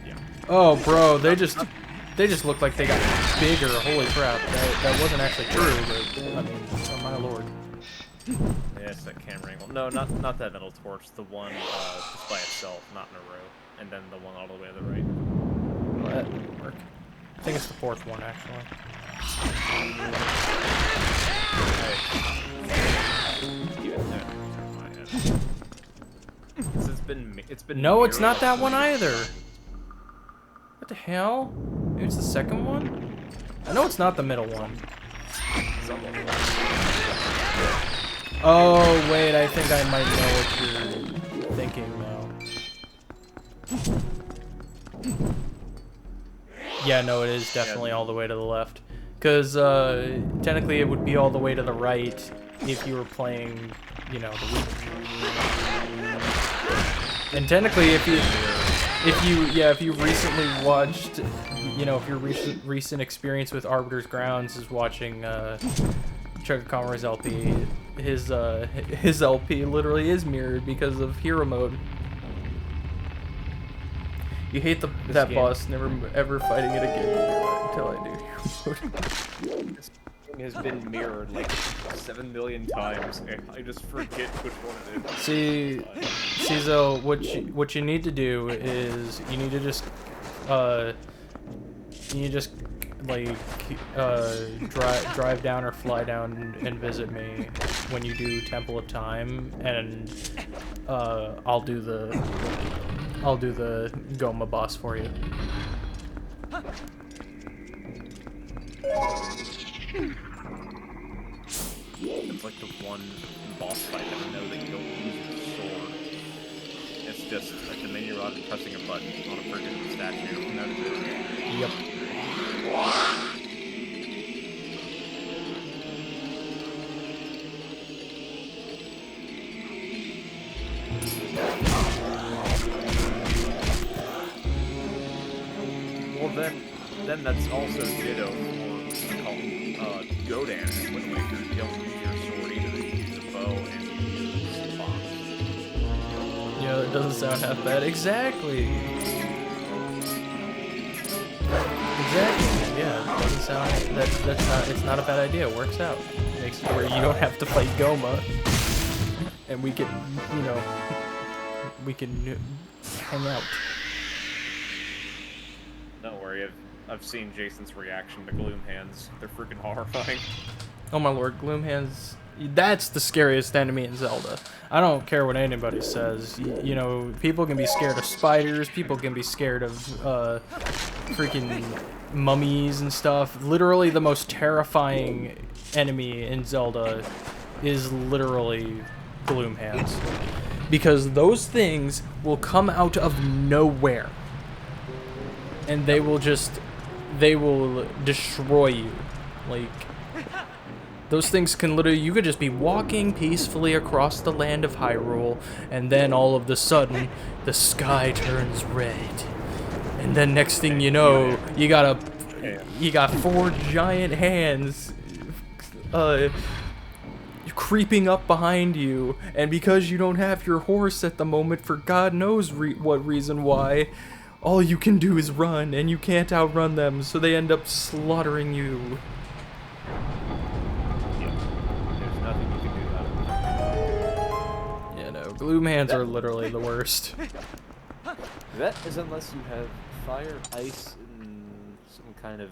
Yeah. Oh, bro, they just look like they got bigger. Holy crap. That wasn't actually true, but, I mean, oh my lord. Yeah, it's that camera angle. No, not that middle torch. The one just by itself, not in a row. And then the one all the way to the right. Well, that didn't work. I think it's the fourth one, actually. It's been No, it's not that one either. What the hell? Maybe it's the second one? I know it's not the middle one. Oh, wait, I think I might know what you're thinking now. Yeah, no, it is definitely all the way to the left. Because, technically it would be all the way to the right if you were playing, you know, the Wii. And technically if you recently watched, you know, if your recent experience with Arbiter's Grounds is watching, Chugacamaru's LP, his LP literally is mirrored because of hero mode. You hate that boss, never ever fighting it again until I do. This thing has been mirrored like 7 million times, and I just forget which one it is. See, Zo, what you need to do is you need to just like drive down or fly down and visit me when you do Temple of Time, and I'll do the Goma boss for you. It's like the one boss fight that I know that you don't use your sword. It's just like the menu rod and pressing a button on a freaking statue. And that is it. Yep. Well, then that's also ditto for Godan in Wind Waker. You don't use your sword either. You use a bow and you use a box. Yeah, that doesn't sound half bad. Exactly. Yeah, it doesn't sound it's not a bad idea. It works out. It makes it where you don't have to fight Goma, and we can hang out. Don't worry, I've seen Jason's reaction to Gloom Hands. They're freaking horrifying. Oh my lord, Gloomhands. That's the scariest enemy in Zelda. I don't care what anybody says. You know, people can be scared of spiders. People can be scared of freaking mummies and stuff. Literally, the most terrifying enemy in Zelda is literally Gloomhands, because those things will come out of nowhere, and they will destroy you. Like, those things can literally, you could just be walking peacefully across the land of Hyrule, and then all of a sudden, the sky turns red. And then next thing you know, you got 4 giant hands creeping up behind you, and because you don't have your horse at the moment for God knows what reason why, all you can do is run, and you can't outrun them, so they end up slaughtering you. There's nothing you can do about it. Yeah, no, Gloomhands are literally the worst. That is unless you have fire, ice, and some kind of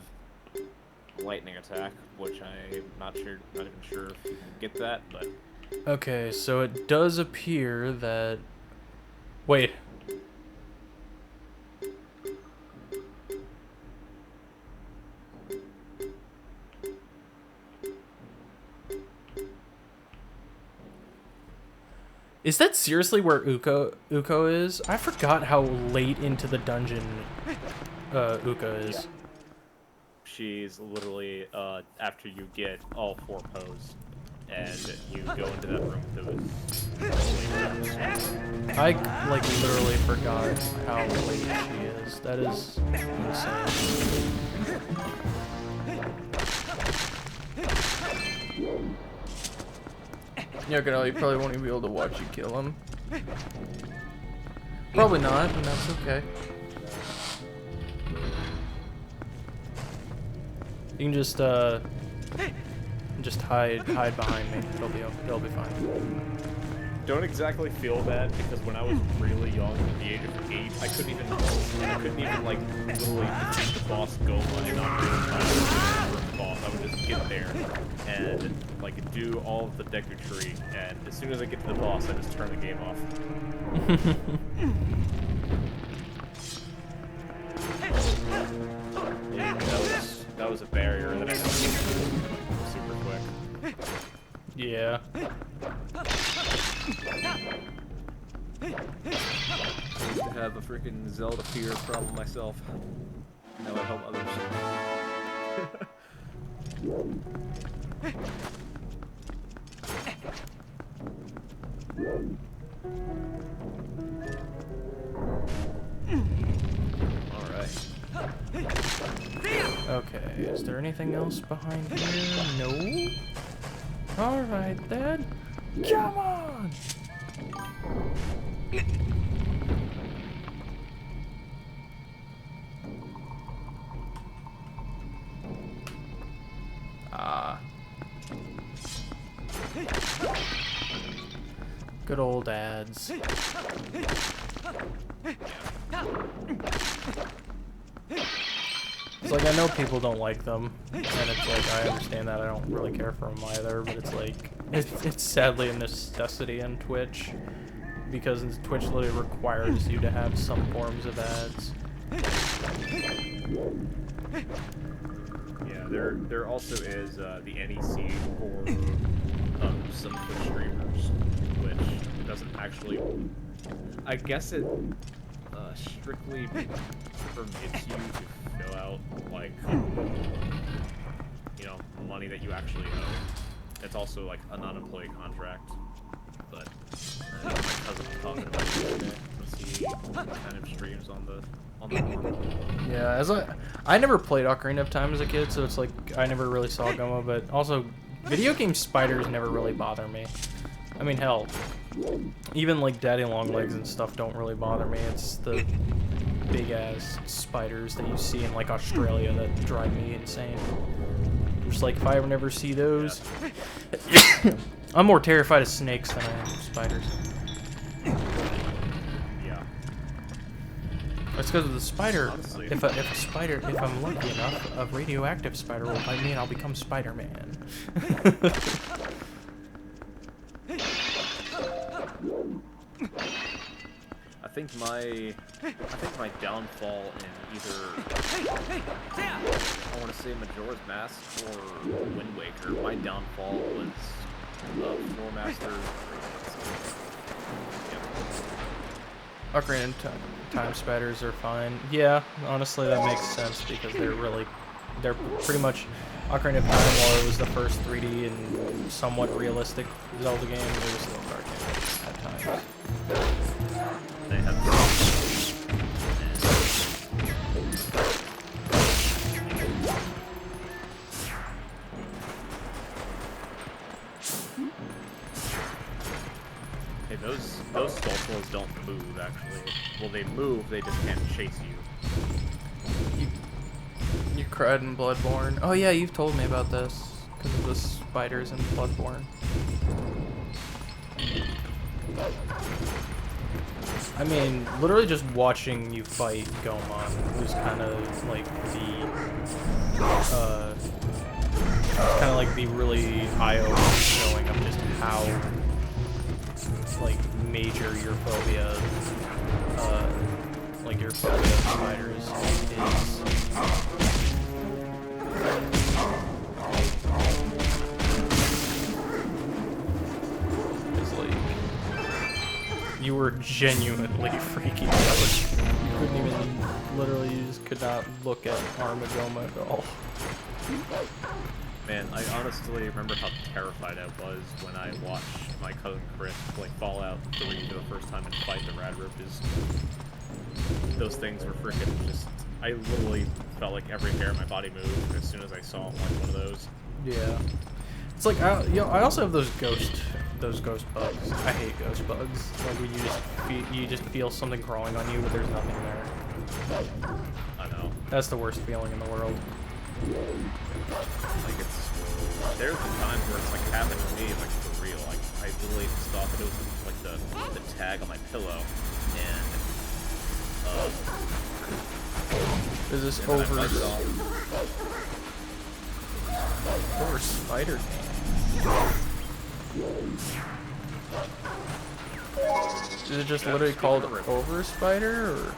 lightning attack, which I'm not even sure if you can get that, but... Okay, so it does appear that... Wait. Is that seriously where Uko is? I forgot how late into the dungeon Uko is. Yeah. She's literally after you get all 4 pose, and you go into that room with those. I like literally forgot how late she is. That is insane. Yeah, you probably won't even be able to watch you kill him. Probably not, and that's okay. You can just hide behind me. It'll be fine. Don't exactly feel that, because when I was really young, at the age of 8, I couldn't even like literally defeat the boss Goma and not really try to defeat the boss. I would just get there and like do all of the Deku Tree, and as soon as I get to the boss, I just turn the game off. Yeah, that was a barrier that I had to super quick. Yeah. I used to have a freaking Zelda fear problem myself. Now I help others. Alright. Okay, is there anything else behind here? No? Alright then. Come on! Good old ads. It's like, I know people don't like them, and it's like, I understand that. I don't really care for them either, but it's like, it's sadly a necessity in Twitch, because Twitch literally requires you to have some forms of ads. Yeah, there also is the NEC for some Twitch streamers, which doesn't actually, I guess it strictly permits you to fill out, like, you know, money that you actually owe. It's also like a non-employee contract, but my cousin was talking about it today. Let's see what kind of streams on the one. Yeah, I never played Ocarina of Time as a kid, so it's like, I never really saw Goma, but also, video game spiders never really bother me. I mean, hell, even like Daddy Longlegs and stuff don't really bother me. It's the big-ass spiders that you see in like Australia that drive me insane. Just like, if I ever never see those, yeah. I'm more terrified of snakes than I am of spiders. Yeah. That's because of the spider. Honestly. If I'm lucky enough, a radioactive spider will bite me and I'll become Spider-Man. I think my downfall in either I want to say Majora's Mask or Wind Waker. My downfall was Floor Master. Yep. Ocarina of Time spiders are fine. Yeah, honestly that makes sense because they're pretty much Ocarina of Time, while it was the first 3D and somewhat realistic Zelda game, it was still cartoon at times. They have hey, those Skulltulas don't move actually. Well, they move, they just can't chase you. You cried in Bloodborne. Oh yeah, you've told me about this because of the spiders in Bloodborne. I mean, literally just watching you fight Goma was kind of like the really eye-opening showing of just how like major your phobia, like your phobia of spiders is. You were genuinely freaking out. You couldn't even, literally, you just could not look at Armagoma at all. Man, I honestly remember how terrified I was when I watched my cousin Chris play Fallout 3 for the first time and fight the Rad Roaches. Those things were freaking just, I literally felt like every hair in my body moved as soon as I saw like one of those. Yeah. It's like, I also have those ghost bugs. I hate ghost bugs. Like when you just feel something crawling on you, but there's nothing there. I know. That's the worst feeling in the world. Like there's been times where it's like happened to me like for real. Like I literally just thought that it was like the tag on my pillow, and is this over spider game? Is it just literally called Over Spider, or?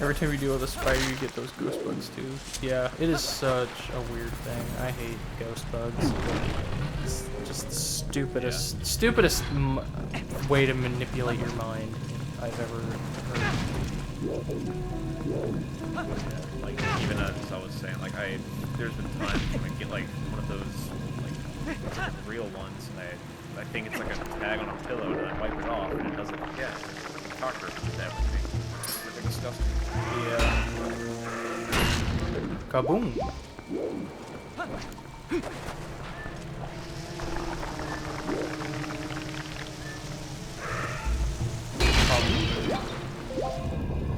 Every time you deal with a spider, you get those ghost bugs too. Yeah, it is such a weird thing. I hate ghost bugs. It's just the stupidest way to manipulate your mind I've ever heard. yeah, like even as I was saying, like there's been times when I get like one of those like real ones, and I think it's like a tag on a pillow, and I wipe it off, and it does it again. Cockroaches and everything. It's disgusting. Yeah. Kaboom.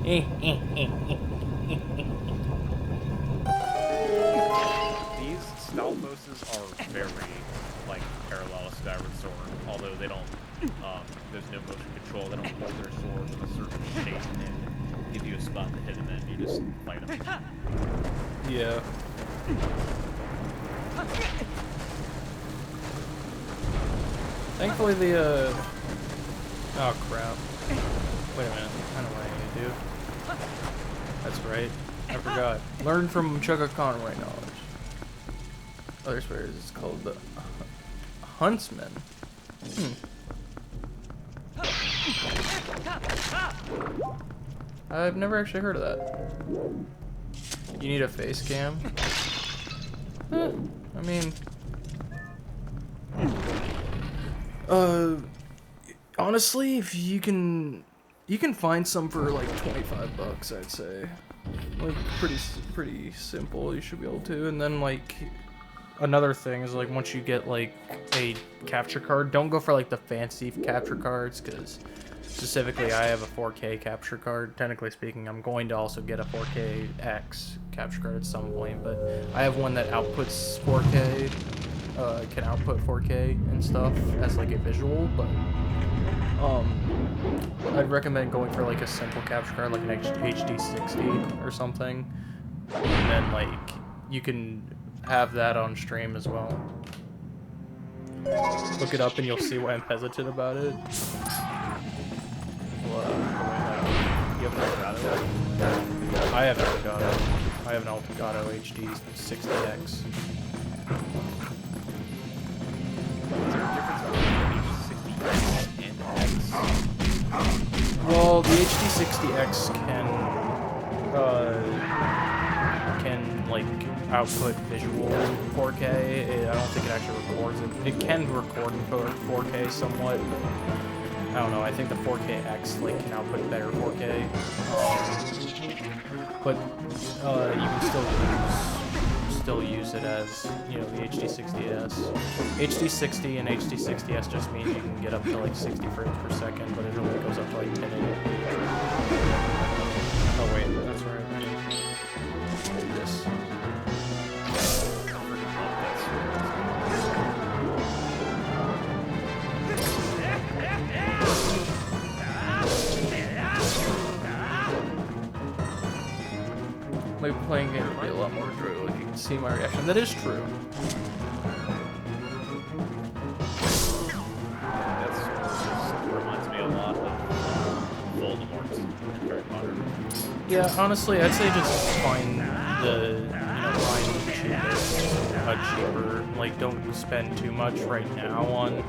These stealth bosses are very, like, parallel to Skyward Sword, although they don't, there's no motion control, they don't hold their swords in a certain shape and give you a spot to hit them in, you just fight them. Yeah. Thankfully the, oh crap. Wait a minute, I know what I need to do. That's right, I forgot. Learn from Chugga Conway knowledge. Other swears it's called the Huntsman. I've never actually heard of that. You need a face cam? I mean... honestly, if you can find some for like 25 bucks, I'd say. Like, pretty simple, you should be able to. And then, like, another thing is, like, once you get, like, a capture card, don't go for, like, the fancy capture cards, because specifically I have a 4K capture card. Technically speaking, I'm going to also get a 4KX capture card at some point, but I have one that outputs 4K, can output 4K and stuff as, like, a visual, but I'd recommend going for like a simple capture card, like an HD 60 or something, and then like you can have that on stream as well. Look it up and you'll see why I'm hesitant about it. You have an Elgato? I have an Elgato. I have an Elgato HD 60X. Is there a difference between the HD 60X and X? Well, the HD 60X can like output visual 4K. I don't think it actually records it. It can record in 4K somewhat, but I don't know. I think the 4KX like can output better 4K. But you can still use it as, you know, the HD60S. HD60 and HD60S just means you can get up to like 60 frames per second, but it only goes up to like 1080. Oh wait, that's right. I need this. Maybe playing games would be a lot more enjoyable if you can see my reaction. That is true. That reminds me a lot of Voldemort's in Harry Potter. Yeah, honestly, I'd say just find the, cheaper, like, don't spend too much right now on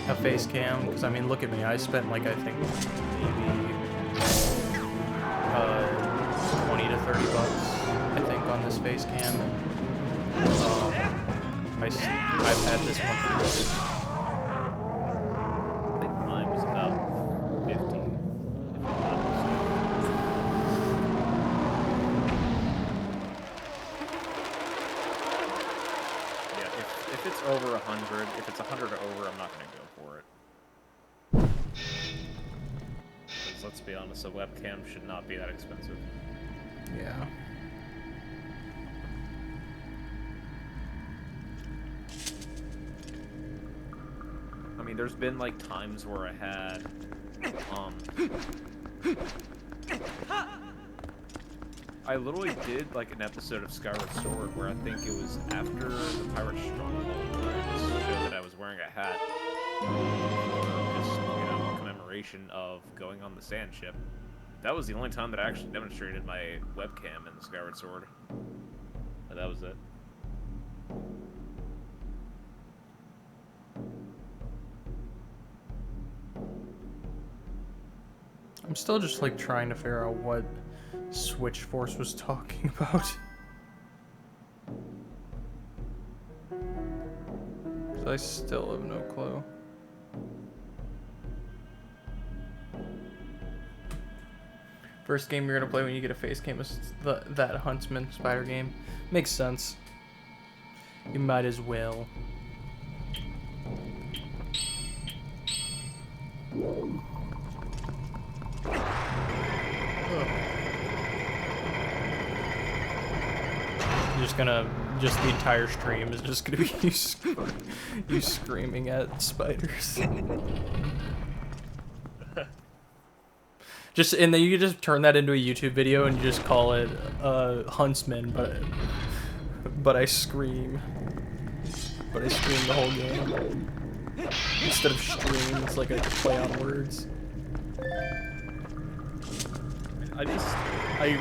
a face cam, because, I mean, look at me, I spent, like, I think, maybe, 20 to 30 bucks, I think, on this face cam. I've had this one for years. I think mine was about 50. Yeah, if it's over 100, if it's 100 or over, I'm not going to go for it. Because let's be honest, a webcam should not be that expensive. Yeah. I mean, there's been like times where I had, I literally did like an episode of Skyward Sword where I think it was after the Pirate Stronghold where I just showed that I was wearing a hat for just, commemoration of going on the sand ship. That was the only time that I actually demonstrated my webcam in the Skyward Sword. But that was it. I'm still just, like, trying to figure out what Switch Force was talking about. 'Cause I still have no clue. First game you're gonna play when you get a face cam is that Huntsman spider game. Makes sense. You might as well. Ugh. the entire stream is just gonna be you screaming at spiders. And then you can just turn that into a YouTube video and you just call it Huntsman, but I scream. But I scream the whole game. Instead of stream, it's like a play on words. I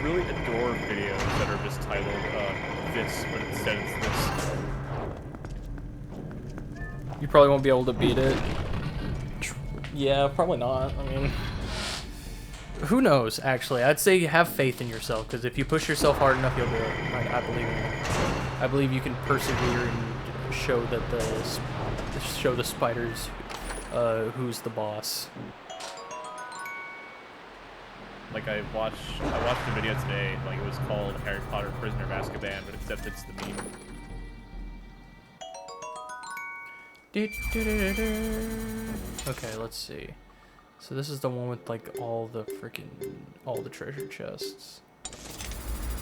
really adore videos that are just titled this, but instead it's this. You probably won't be able to beat it. Yeah, probably not. I mean, who knows, actually. I'd say have faith in yourself, because if you push yourself hard enough, you'll do it. I believe in you. I believe you can persevere and show that the spiders who's the boss. Like I watched a video today, like it was called Harry Potter Prisoner of Azkaban, but except it's the meme. Okay, let's see. So this is the one with like all the treasure chests.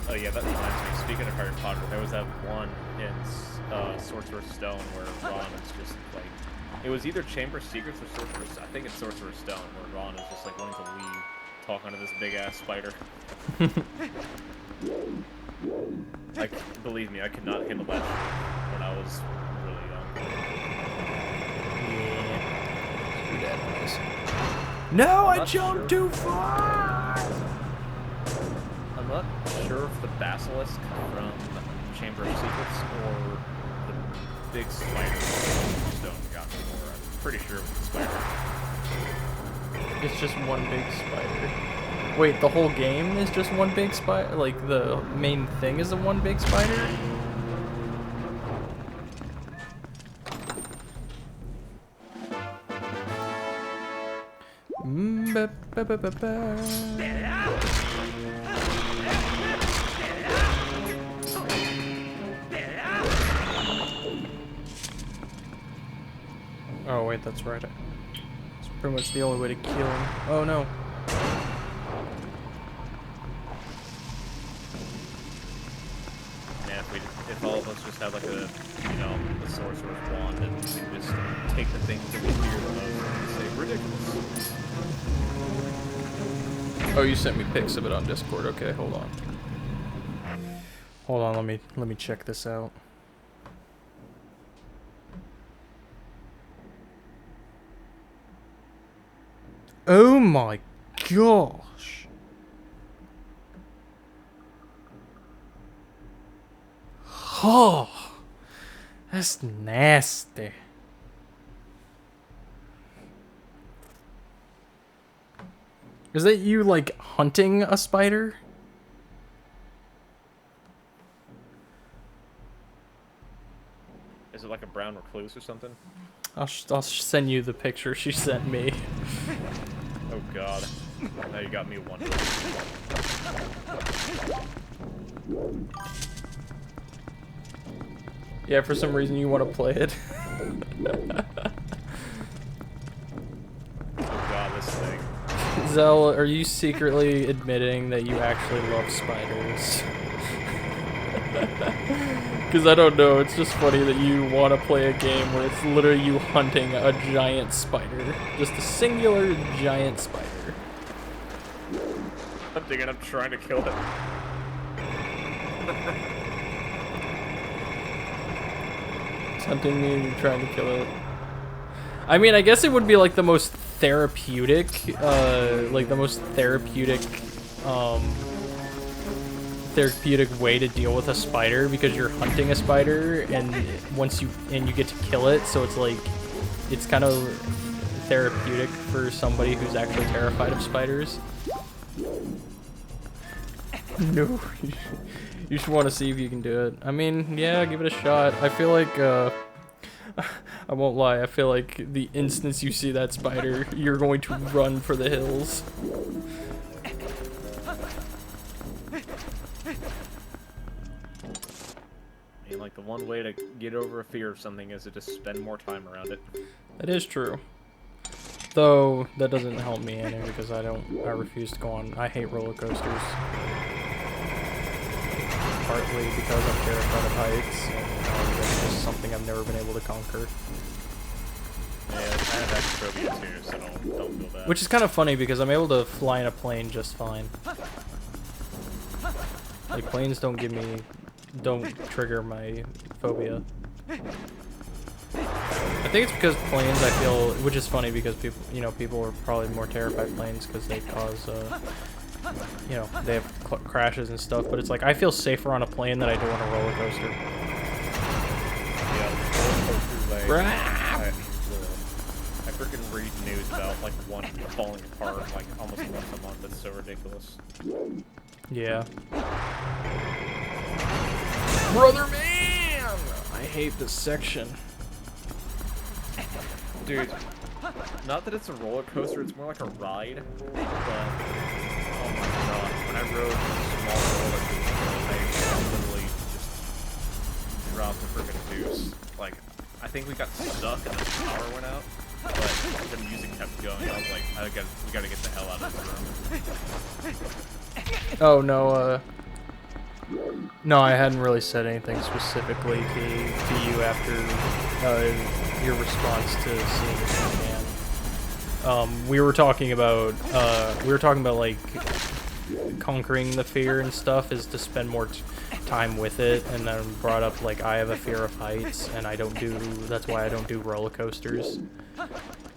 Oh yeah, that reminds me. Speaking of Harry Potter, there was that one in Sorcerer's Stone where Ron is just like, it was either Chamber of Secrets or Sorcerer's. I think it's Sorcerer's Stone where Ron is just like wanting to leave, talking to this big ass spider. Believe me, I could not handle that shit when I was really young. Yeah. No, I jumped too far! I'm not sure if the basilisk from Chamber of Secrets or the big spider stone got me more. I'm pretty sure it was the spider. It's just one big spider. Wait, the whole game is just one big spider? Like, the main thing is a one big spider? Oh wait, that's right. It's pretty much the only way to kill him. Oh no. Yeah, if all of us just had like a sorcerer's wand and we just take the things that we fear the most and say ridiculous. Oh, you sent me pics of it on Discord. Okay, hold on. Hold on, let me check this out. Oh my gosh. Oh, that's nasty. Is that you, like, hunting a spider? Is it like a brown recluse or something? I'll send you the picture she sent me. Oh god. Now you got me wondering. Yeah, for some reason you want to play it. Oh god, this thing. Zell, are you secretly admitting that you actually love spiders? Because I don't know, it's just funny that you want to play a game where it's literally you hunting a giant spider. Just a singular giant spider. Hunting and I'm trying to kill it. It's hunting me and you're trying to kill it. I mean, I guess it would be like the most therapeutic, therapeutic way to deal with a spider, because you're hunting a spider and you get to kill it, so it's like it's kind of therapeutic for somebody who's actually terrified of spiders. No, you should want to see if you can do it. I mean, yeah, give it a shot. I feel like I won't lie, I feel like the instant you see that spider, you're going to run for the hills. And like the one way to get over a fear of something is to just spend more time around it. That is true. Though that doesn't help me any, because I refuse to go on. I hate roller coasters. partly because I'm terrified of heights, and that's just something I've never been able to conquer. Yeah, I have acrophobia too, so don't feel bad. Which is kind of funny because I'm able to fly in a plane just fine. Like, planes don't trigger my phobia. I think it's because planes, I feel, which is funny because people are probably more terrified of planes because they cause, they have crashes and stuff, but it's like, I feel safer on a plane than I do on a roller coaster. Yeah, roller coasters, I freaking read news about, like, one falling apart, like, almost once a month. That's so ridiculous. Yeah. Brother man! I hate this section. Dude, not that it's a roller coaster, it's more like a ride, but, oh my god, when I rode a small roller coaster, I literally just dropped the freaking deuce. Like, I think we got stuck and the power went out, but the music kept going. I was like, we gotta get the hell out of this room. Oh, no, no, I hadn't really said anything specifically to you after your response to seeing this man. We were talking about like conquering the fear and stuff is to spend more time with it, and then brought up like I have a fear of heights, and that's why I don't do roller coasters,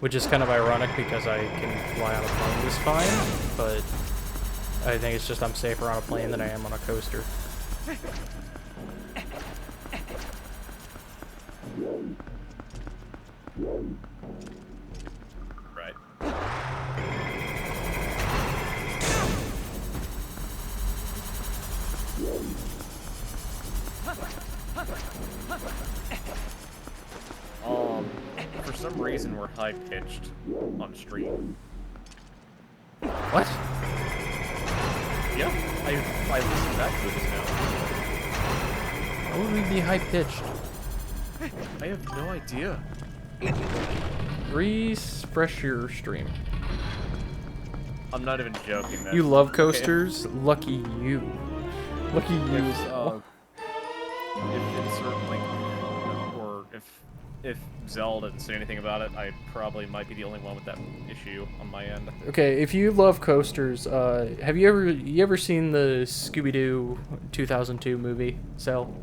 which is kind of ironic because I can fly on a plane just fine, but I think it's just I'm safer on a plane than I am on a coaster. Right. For some reason we're high-pitched on stream. What? Yeah, I listened back to it just now. How would we be high-pitched? I have no idea. Refresh your stream. I'm not even joking. You love coasters? Okay. Lucky you. Lucky you. If insert link, or if Zelda didn't say anything about it, I probably might be the only one with that issue on my end. Okay, if you love coasters, have you ever seen the Scooby-Doo 2002 movie, Cell?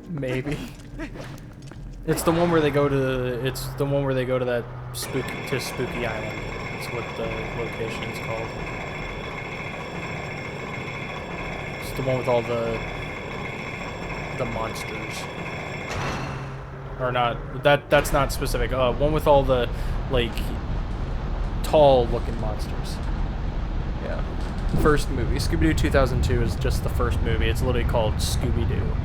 Maybe. It's the one where they go to. It's the one where they go to that Spooky Island. That's what the location is called. It's the one with all the monsters. Or not. That's not specific. One with all the like tall-looking monsters. Yeah. First movie. Scooby-Doo 2002 is just the first movie. It's literally called Scooby-Doo.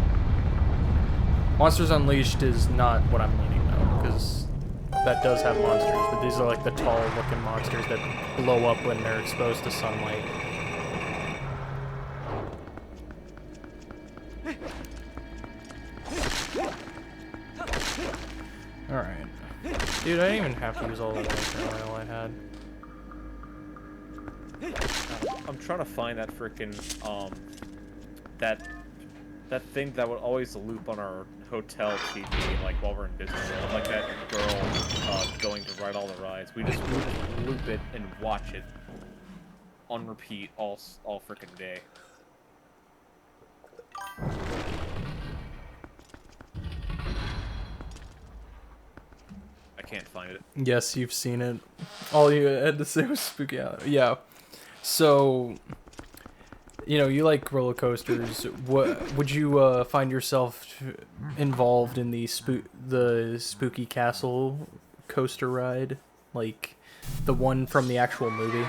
Monsters Unleashed is not what I'm meaning, though, because that does have monsters, but these are like the tall-looking monsters that blow up when they're exposed to sunlight. Alright. Dude, I didn't even have to use all the water oil I had. I'm trying to find that frickin' that thing that would always loop on our hotel TV, like while we're in business. Like that girl going to ride all the rides. We just loop it and watch it on repeat all frickin' day. I can't find it. Yes, you've seen it. All you had to say was Spooky Island. Yeah. So, you know, you like roller coasters. What would you find yourself involved in the Spooky Castle coaster ride, like the one from the actual movie?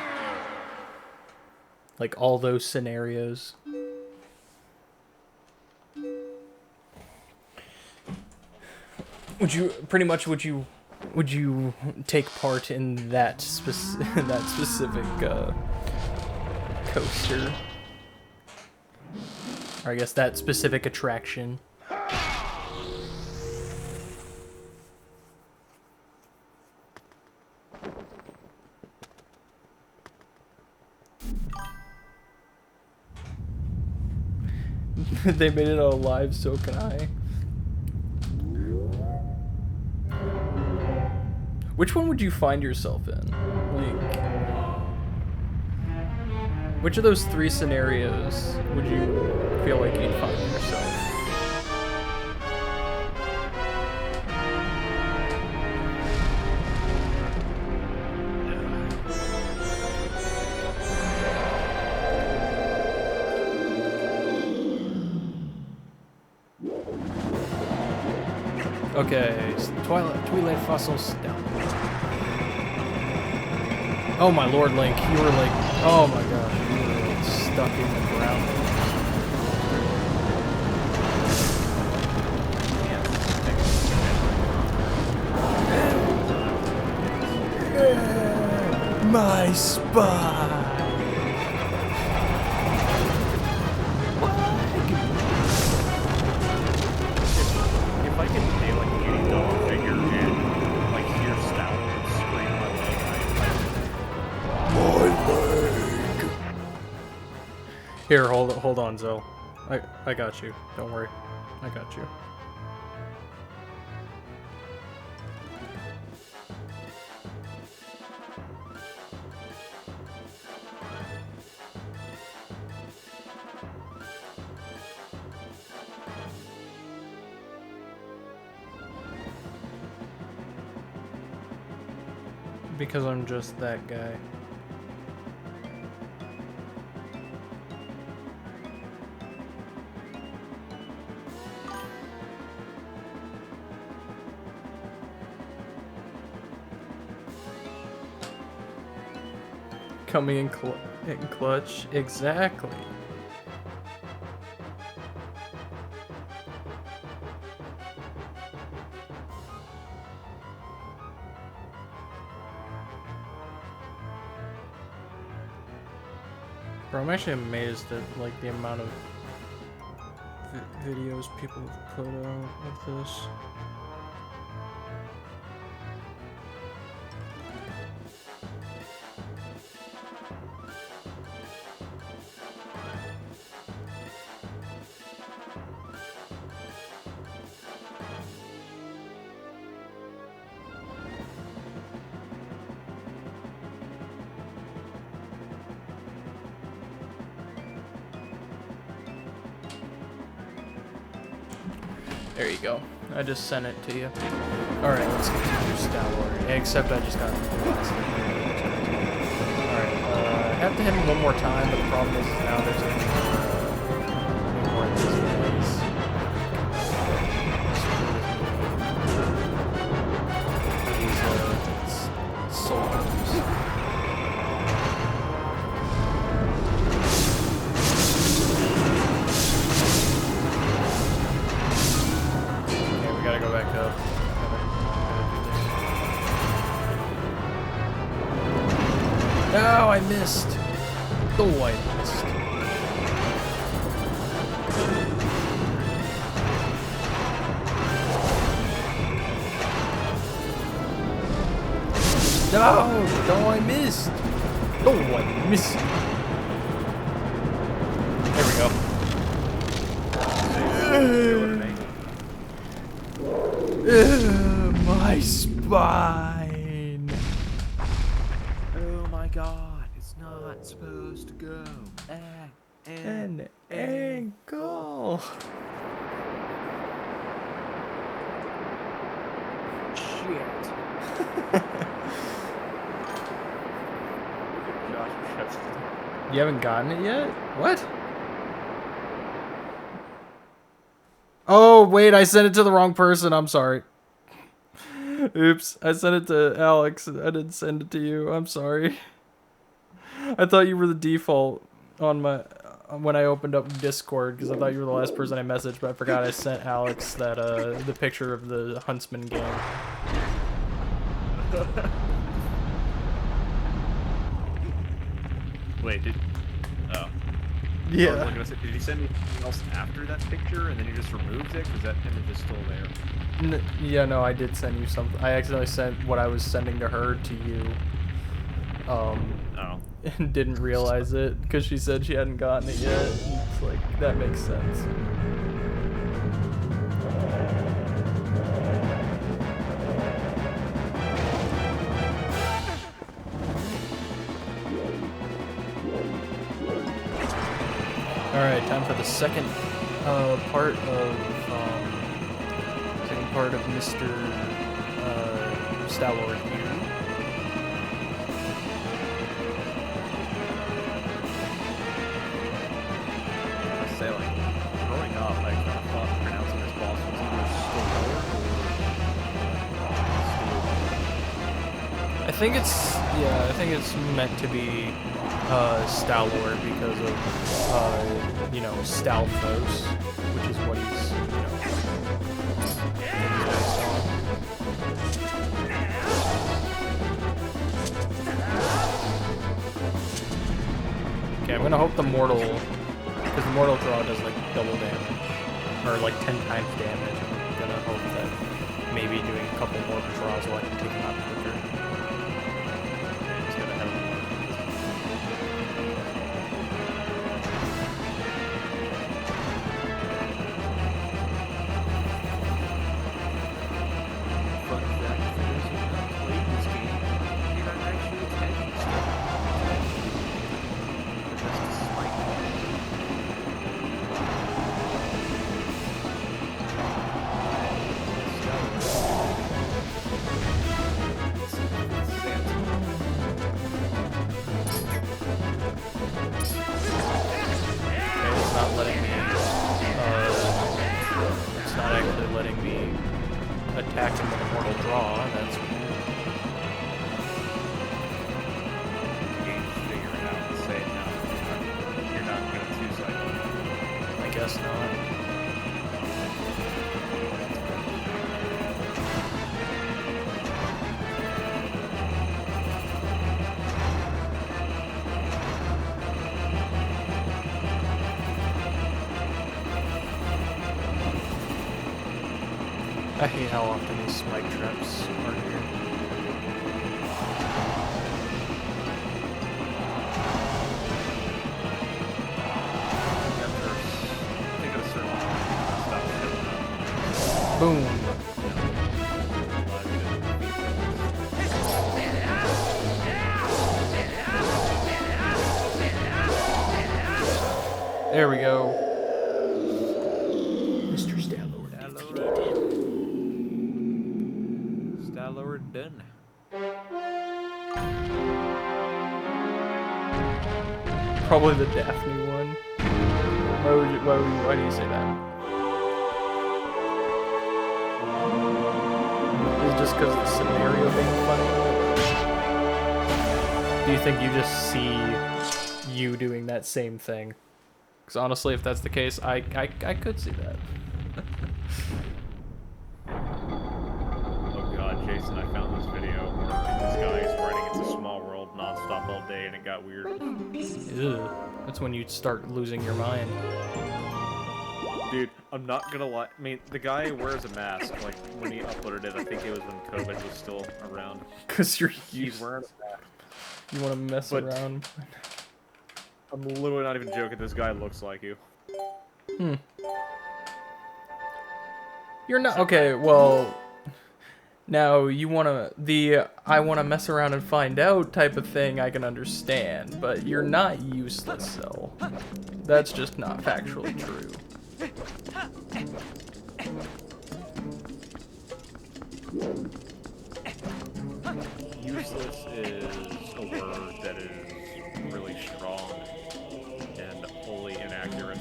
Like all those scenarios. Would you would you take part in that that specific coaster? Or I guess that specific attraction. They made it all live, so can I. Which one would you find yourself in? Like, which of those 3 scenarios would you feel like you'd find yourself? Okay, Twilight fossils down. Oh my lord, Link, you were like, oh my gosh, you were like stuck in the ground. My spine! If I could pay like $80 figure and like hear Stalin scream my leg, Here, hold on, Zell. I got you. Don't worry. I got you. Because I'm just that guy. Coming in clutch, exactly. Bro, I'm actually amazed at like the amount of videos people have put out of this. There you go. I just sent it to you. Alright, let's continue Star Wars. Except I just got the last thing. Alright, I have to hit him one more time, but the problem is now there's more of these guys. These soldiers. Gotta go back up. No, I missed. Oh, I missed. No, no, I missed. Oh, I missed. There we go. My spine. oh my god, it's not supposed to go. An ankle. Shit. You haven't gotten it yet? What? Oh, wait, I sent it to the wrong person. I'm sorry. Oops, I sent it to Alex. I didn't send it to you. I'm sorry. I thought you were the default on my when I opened up Discord because I thought you were the last person I messaged, but I forgot I sent Alex that the picture of the Huntsman game. Wait, did... Oh. Yeah. I was gonna say, did you send me anything else after that picture, and then you just removed it? Because that image is still there. Yeah, no, I did send you something. I accidentally sent what I was sending to her to you. Oh. And didn't realize it because she said she hadn't gotten it yet. It's like, that makes sense. Alright, time for the second part of Mr. Stalwart here. Sailing. Growing up, I kind of thought pronouncing this boss was either Stalwart or I think it's meant to be Stalwart because of Stalfos, which is what he's based on. Okay, I'm gonna hope the mortal, because the mortal draw does like double damage, or like 10 times damage. I'm gonna hope that maybe doing a couple more draws will actually take him out quicker. just gonna have fun fact for those who have not played this game. You're not actually attacking stuff. But that's the spike. It's not letting me, it's not actually letting me attack him with a mortal draw, that's weird. The game's figuring it out and saying no, you're not going to two-cycle. I guess not. I hate how often these spike traps are here. Think of a certain stop showing up. Boom. There we go. Mr. Stalwart. Stalwart done. Probably the Daphne one. Why do you say that? Is it just because of the scenario being funny? Do you think you just see you doing that same thing? Because honestly, if that's the case, I could see that. Oh god, Jason, I found this video where this guy is writing It's a Small World nonstop all day and it got weird. Ew. That's when you start losing your mind. Dude, I'm not gonna lie. I mean, the guy wears a mask. Like, when he uploaded it, I think it was when COVID was still around. Because He's wearing a mask. you want to mess But- around. I'm literally not even joking. This guy looks like you. Hmm. You're not okay. Well, now you wanna I wanna mess around and find out type of thing. I can understand, but you're not useless, so that's just not factually true. Useless is a word that is really strong and wholly inaccurate.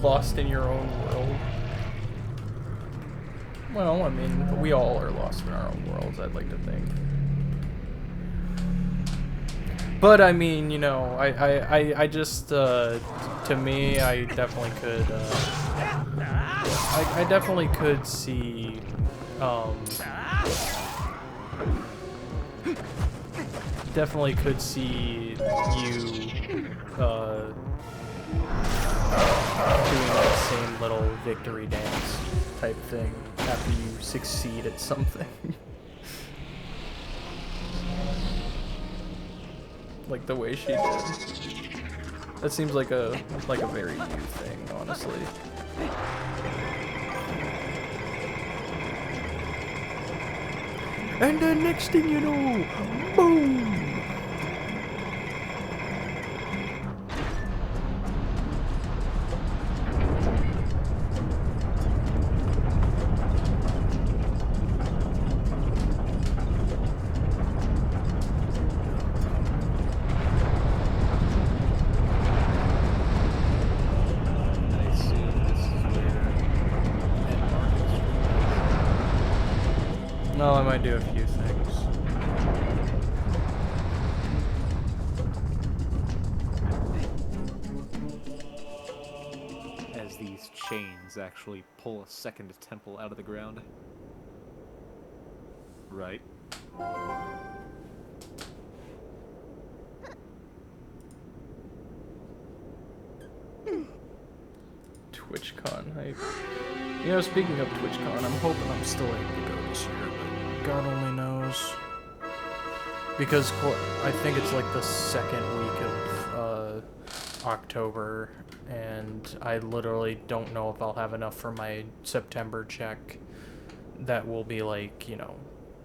Lost in your own world. Well, I mean, we all are lost in our own worlds, I'd like to think. But I mean, you know, I just, to me, I definitely could, I definitely could see, definitely could see you, doing that same little victory dance type thing after you succeed at something. Like the way she did. That seems like a very new thing, honestly. And then next thing you know, boom! No, I might do a few things. As these chains actually pull a second temple out of the ground. Right. TwitchCon hype. You know, speaking of TwitchCon, I'm hoping I'm still able to go this year, but God only knows. Because I think it's like the second week of October, and I literally don't know if I'll have enough for my September check. That will be like, you know,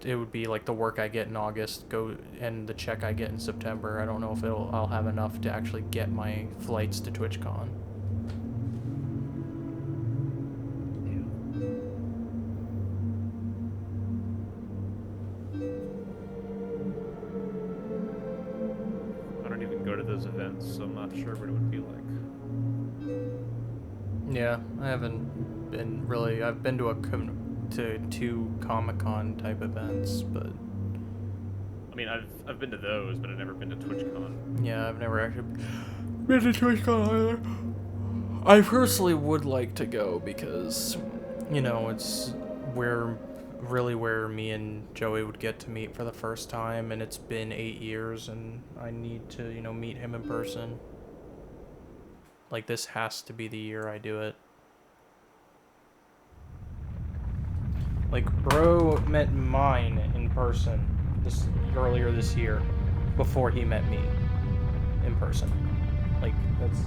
it would be like the work I get in August and the check I get in September. I don't know if I'll have enough to actually get my flights to TwitchCon. Events, so I'm not sure what it would be like. Yeah, I haven't been really. I've been to two Comic-Con type events, but I mean, I've been to those, but I've never been to TwitchCon. Yeah, I've never actually been to TwitchCon either. I personally would like to go because, you know, it's where me and Joey would get to meet for the first time, and it's been 8 years, and I need to, you know, meet him in person. Like, this has to be the year I do it. Like, bro met mine in person earlier this year, before he met me in person. Like, that's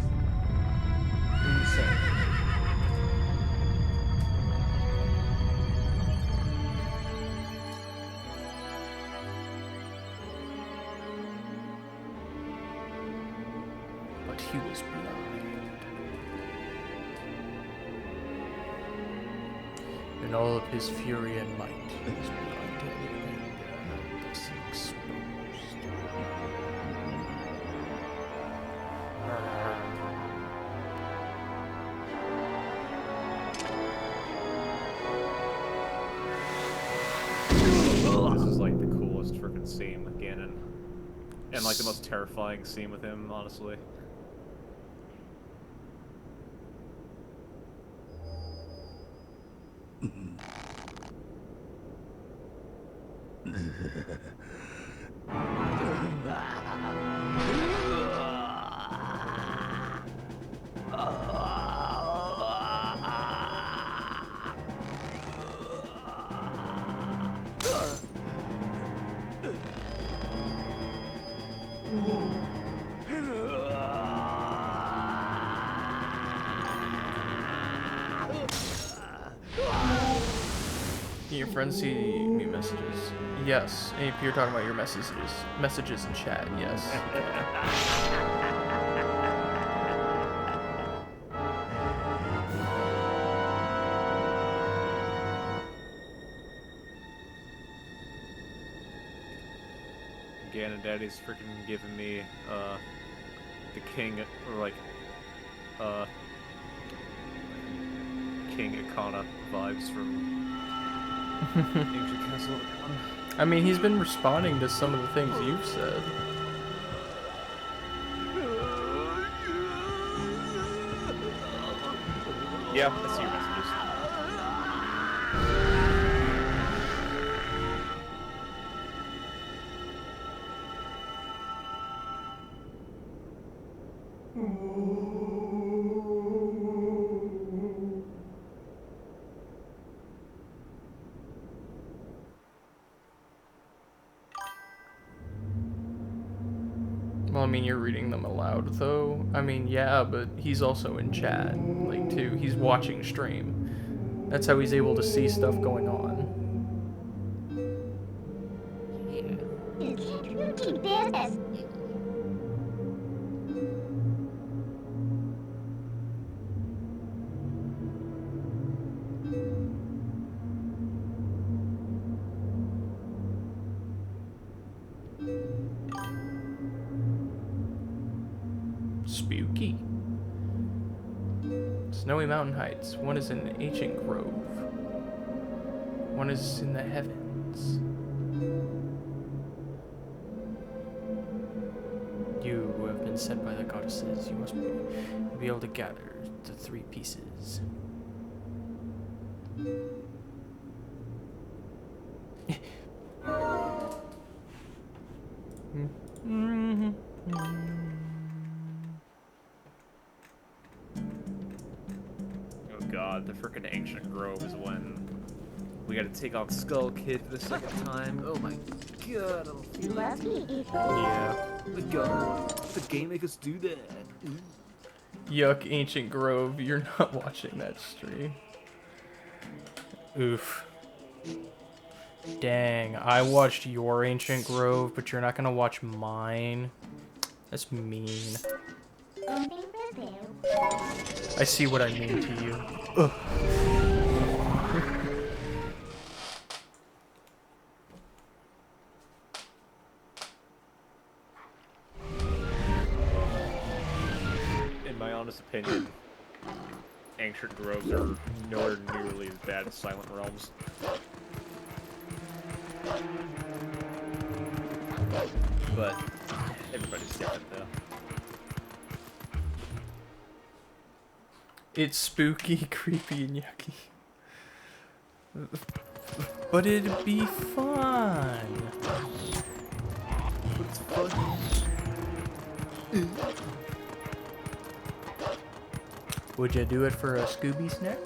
insane. But he was blind. In all of his fury and might, he was blinded and thus exposed. This is like the coolest freaking scene with Ganon. And like the most terrifying scene with him, honestly. Your friends see me messages. Yes. If you're talking about your messages in chat, yes. Ganon Daddy's freaking giving me, the king, or like, King Ikana vibes from Ancient Castle. I mean, he's been responding to some of the things you've said. Yeah, I see your messages. Well, I mean, you're reading them aloud, though. I mean, yeah, but he's also in chat, like, too. He's watching stream. That's how he's able to see stuff going on. It's really badass. Spooky. Snowy Mountain Heights. One is in Ancient Grove. One is in the heavens. You who have been sent by the goddesses, you must be able to gather the 3 pieces. Oh god, the frickin' Ancient Grove is when we gotta take on Skull Kid for the second time. Oh my god, I don't feel Lucky. Yeah. the god. The game make us do that. Yuck, Ancient Grove. You're not watching that stream. Oof. Dang, I watched your Ancient Grove, but you're not gonna watch mine. That's mean. I see what I mean to you. Ugh. In my honest opinion, Ancient Groves are nowhere nearly as bad as Silent Realms. But everybody's different though. It's spooky, creepy, and yucky. But it'd be fun. It's fun. Would you do it for a Scooby snack?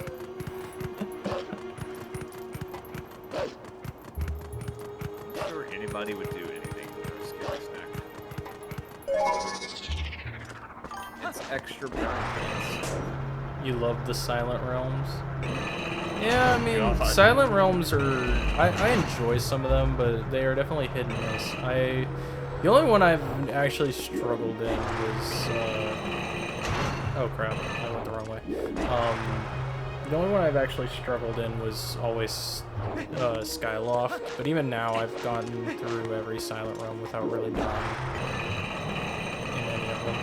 I'm sure anybody would do anything for a scary snack. It's extra benefits. You love the Silent Realms? Yeah, I mean, God. Silent Realms are... I enjoy some of them, but they are definitely hit and miss. The only one I've actually struggled in was... oh crap, I went the wrong way. The only one I've actually struggled in was always Skyloft, but even now I've gotten through every Silent Realm without really dying in any of them.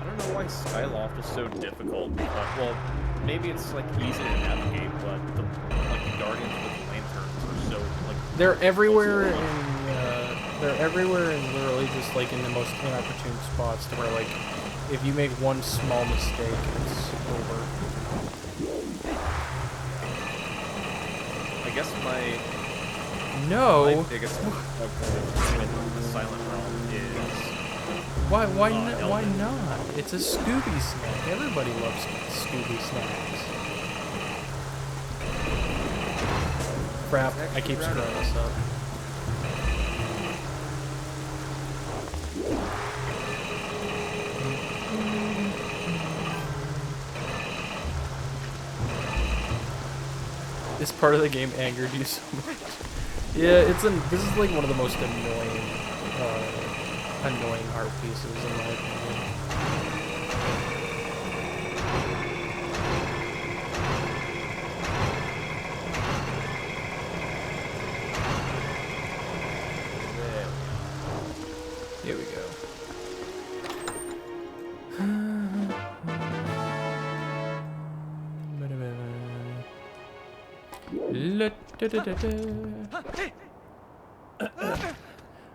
I don't know why Skyloft is so difficult. Well, maybe it's like easy to navigate, but the Guardians with lanterns are so like. They're everywhere in literally just like in the most inopportune spots to where like if you make one small mistake, it's over. I guess my biggest problem with the Silent Realm is why not? It's a Scooby snack. Everybody loves Scooby snacks. Crap, I keep screwing this up. This part of the game angered you so much. Yeah, this is like one of the most annoying art pieces in my opinion. Here we go.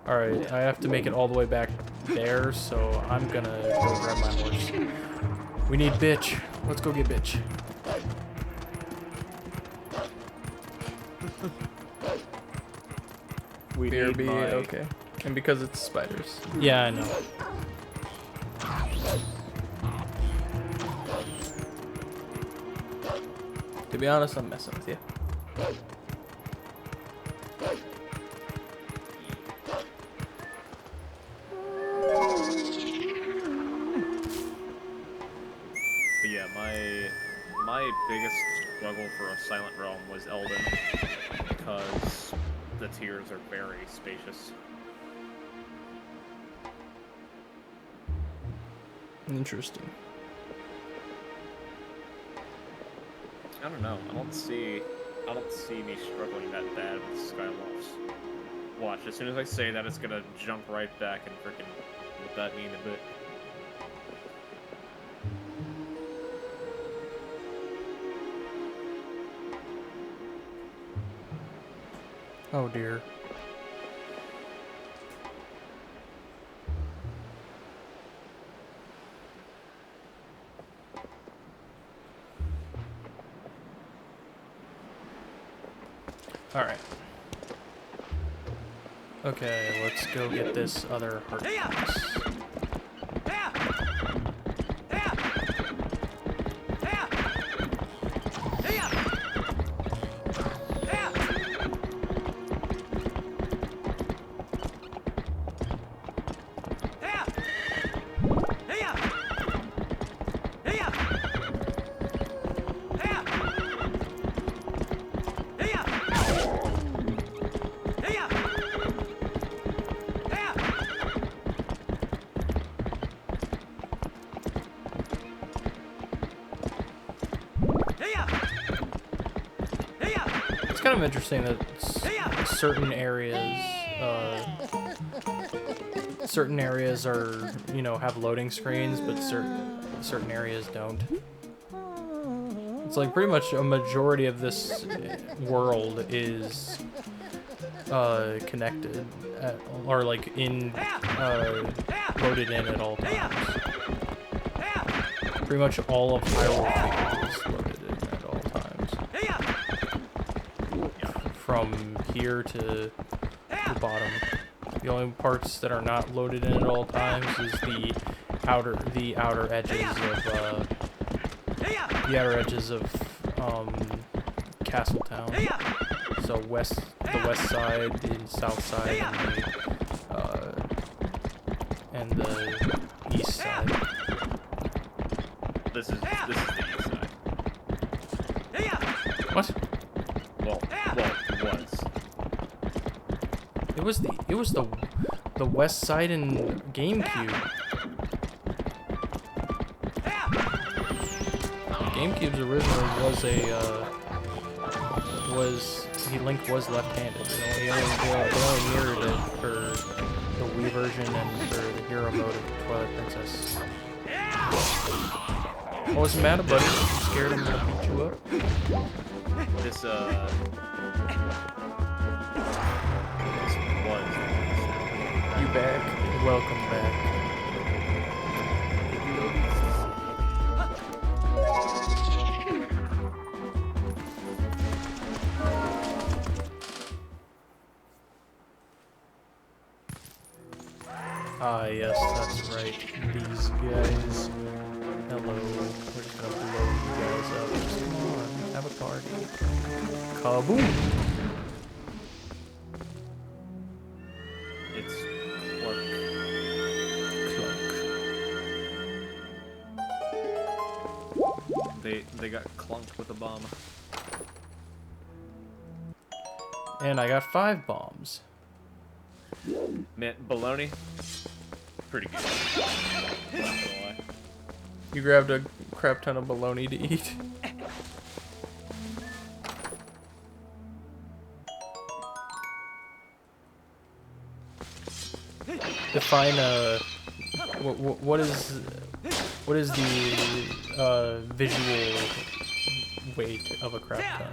Alright, I have to make it all the way back there, so I'm gonna go grab my horse. We need bitch. Let's go get bitch. We need BRB, my... okay. And because it's spiders. Yeah, I know. To be honest, I'm messing with you. But yeah, my biggest struggle for a Silent Realm was Elden, because the tiers are very spacious. Interesting. I don't know. I don't see me struggling that bad with Skylofts. Watch, as soon as I say that, it's gonna jump right back and freaking what that mean a bit. Oh dear. Alright. Okay, let's go get this other heart piece. It's kind of interesting that certain areas are, you know, have loading screens, but certain areas don't. It's like pretty much a majority of this world is connected or like loaded in at all times. Pretty much all of Hyrule is loaded in at all times. From here to the bottom. The only parts that are not loaded in at all times is the outer edges of Castletown. So the west side, the south side, and the east side. This is the east side. What? Well, it was. It was the west side in GameCube. GameCube's originally Link was left-handed. They only mirrored it for the Wii version and for the hero mode of Twilight Princess. What's the matter, buddy? You scared I'm gonna beat you up? This was. You back? Welcome back. Ah, yes, that's right. These guys. Hello. We're just gonna blow you guys up. Just come on, have a party. Kaboom! It's Clark. They got clunked with a bomb. And I got 5 bombs. Man, bologna, pretty good. Not gonna lie. You grabbed a crap ton of bologna to eat. Define what is the visual weight of a crap ton?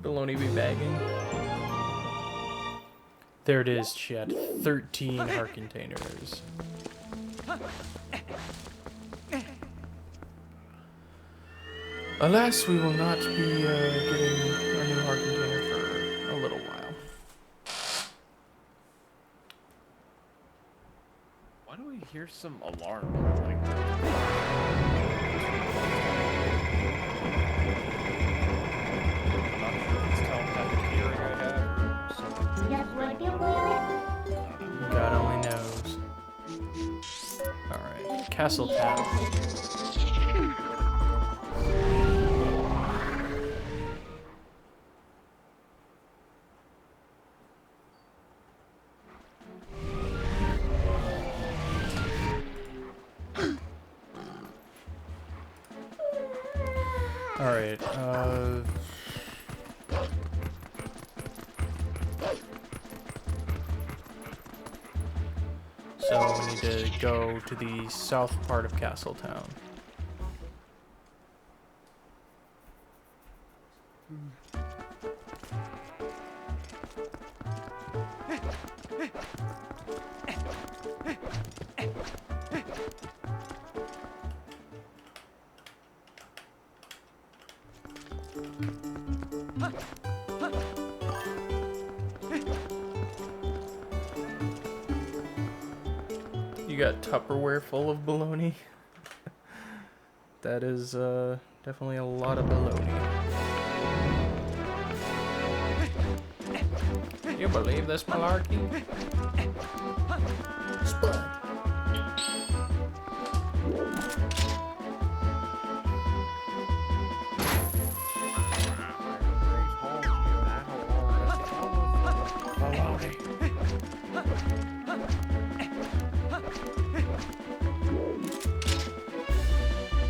Bologna be bagging. There it is, chat. 13 heart containers. Alas, we will not be getting a new heart container for a little while. Why do we hear some alarm? Like, I'm not sure if it's telepathic hearing I have or something. Just what you will. God only knows. Alright, Castle Town. Alright, so we need to go to the south part of Castletown. You got Tupperware full of baloney? That is definitely a lot of baloney. You believe this malarkey? Spud.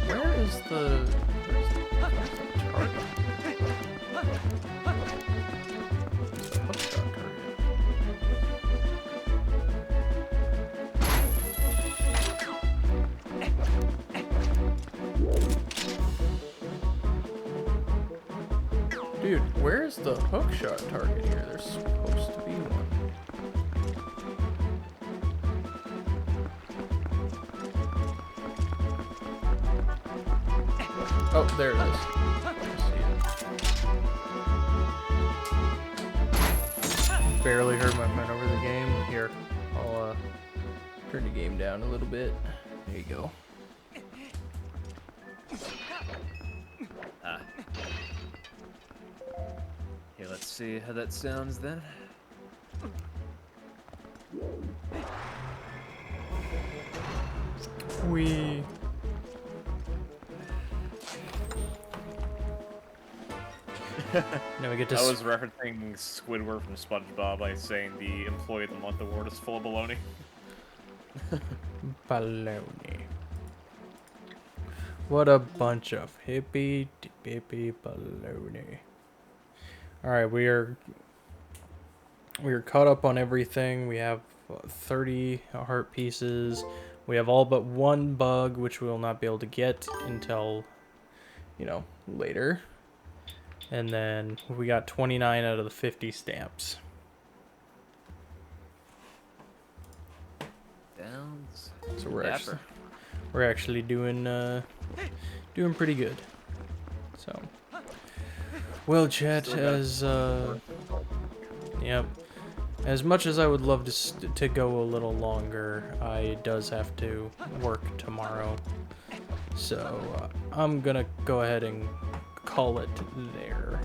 Where is the target? It's a hookshot target. Dude, where's the hookshot target here? There's supposed to be one. Oh, there it is. I see it. Barely heard my friend over the game. Here, I'll turn the game down a little bit. There you go. Here, let's see how that sounds then. We. Now we get to. I was referencing Squidward from SpongeBob by saying the Employee of the Month award is full of baloney. Baloney. What a bunch of hippie dippy baloney. Alright, we are caught up on everything. We have 30 heart pieces. We have all but one bug, which we will not be able to get until, you know, later. And then we got 29 out of the 50 stamps. Downs. So we're actually doing pretty good. So, well, chat, as yep, as much as I would love to go a little longer, I does have to work tomorrow. So I'm gonna go ahead and call it there.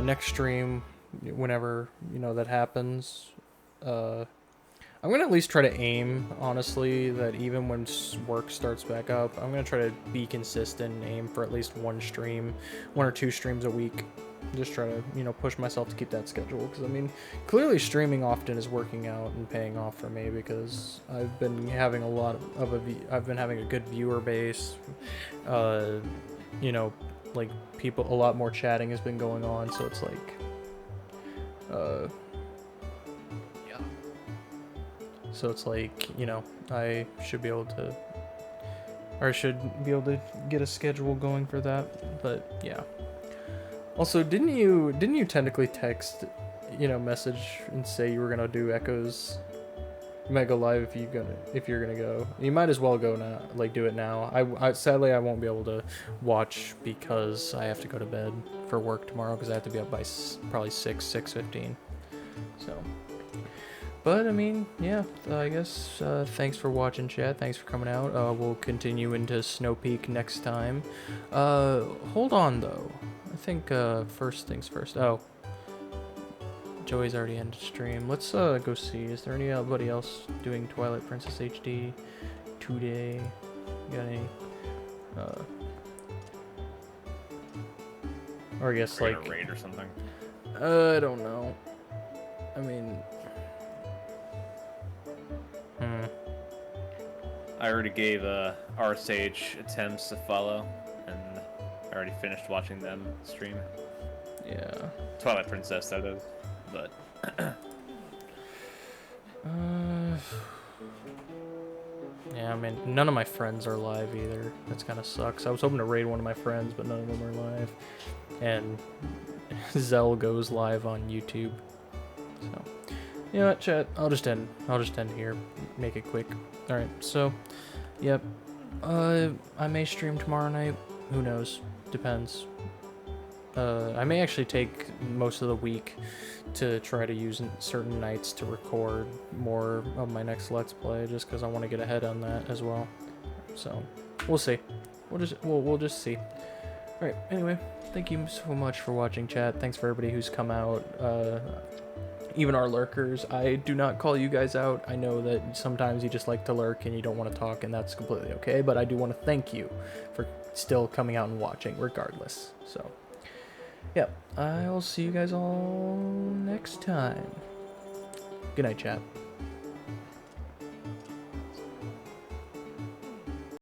Next stream, whenever that happens, I'm gonna at least try to aim, honestly, that even when work starts back up, I'm gonna try to be consistent and aim for at least one or two streams a week. Just try to, push myself to keep that schedule, because I mean, clearly streaming often is working out and paying off for me, because I've been having I've been having a good viewer base. Like a lot more chatting has been going on, so it's like, Yeah. So it's like, I should be able to, or I should be able to get a schedule going for that. But yeah. Also, didn't you technically text you know, message and say you were gonna do echoes. You might go live if you're gonna go. You might as well go now, like do it now. I sadly I won't be able to watch because I have to go to bed for work tomorrow because I have to be up by probably 6:15. So, but I mean, yeah, I guess thanks for watching, chat. Thanks for coming out. We'll continue into Snow Peak next time. Hold on though. I think first things first. Oh. Joey's already ended stream. Let's go see. Is there anybody else doing Twilight Princess HD today? You got any? Or I guess like a raid or something. I don't know. I mean, I already gave our Sage attempts to follow, and I already finished watching them stream. yeah. Twilight Princess, that is. But yeah, I mean, none of my friends are live either. That's kind of sucks. I was hoping to raid one of my friends, but none of them are live. And Zell goes live on YouTube. So, you know what, chat? I'll just end here. Make it quick. All right. So, yep. I may stream tomorrow night. Who knows? Depends. I may actually take most of the week to try to use certain nights to record more of my next Let's Play, just because I want to get ahead on that as well. So, we'll see. We'll just see. All right. Anyway, thank you so much for watching, chat. Thanks for everybody who's come out. Even our lurkers. I do not call you guys out. I know that sometimes you just like to lurk and you don't want to talk, and that's completely okay. But I do want to thank you for still coming out and watching, regardless. So. Yep, I'll see you guys all next time. Good night, chat.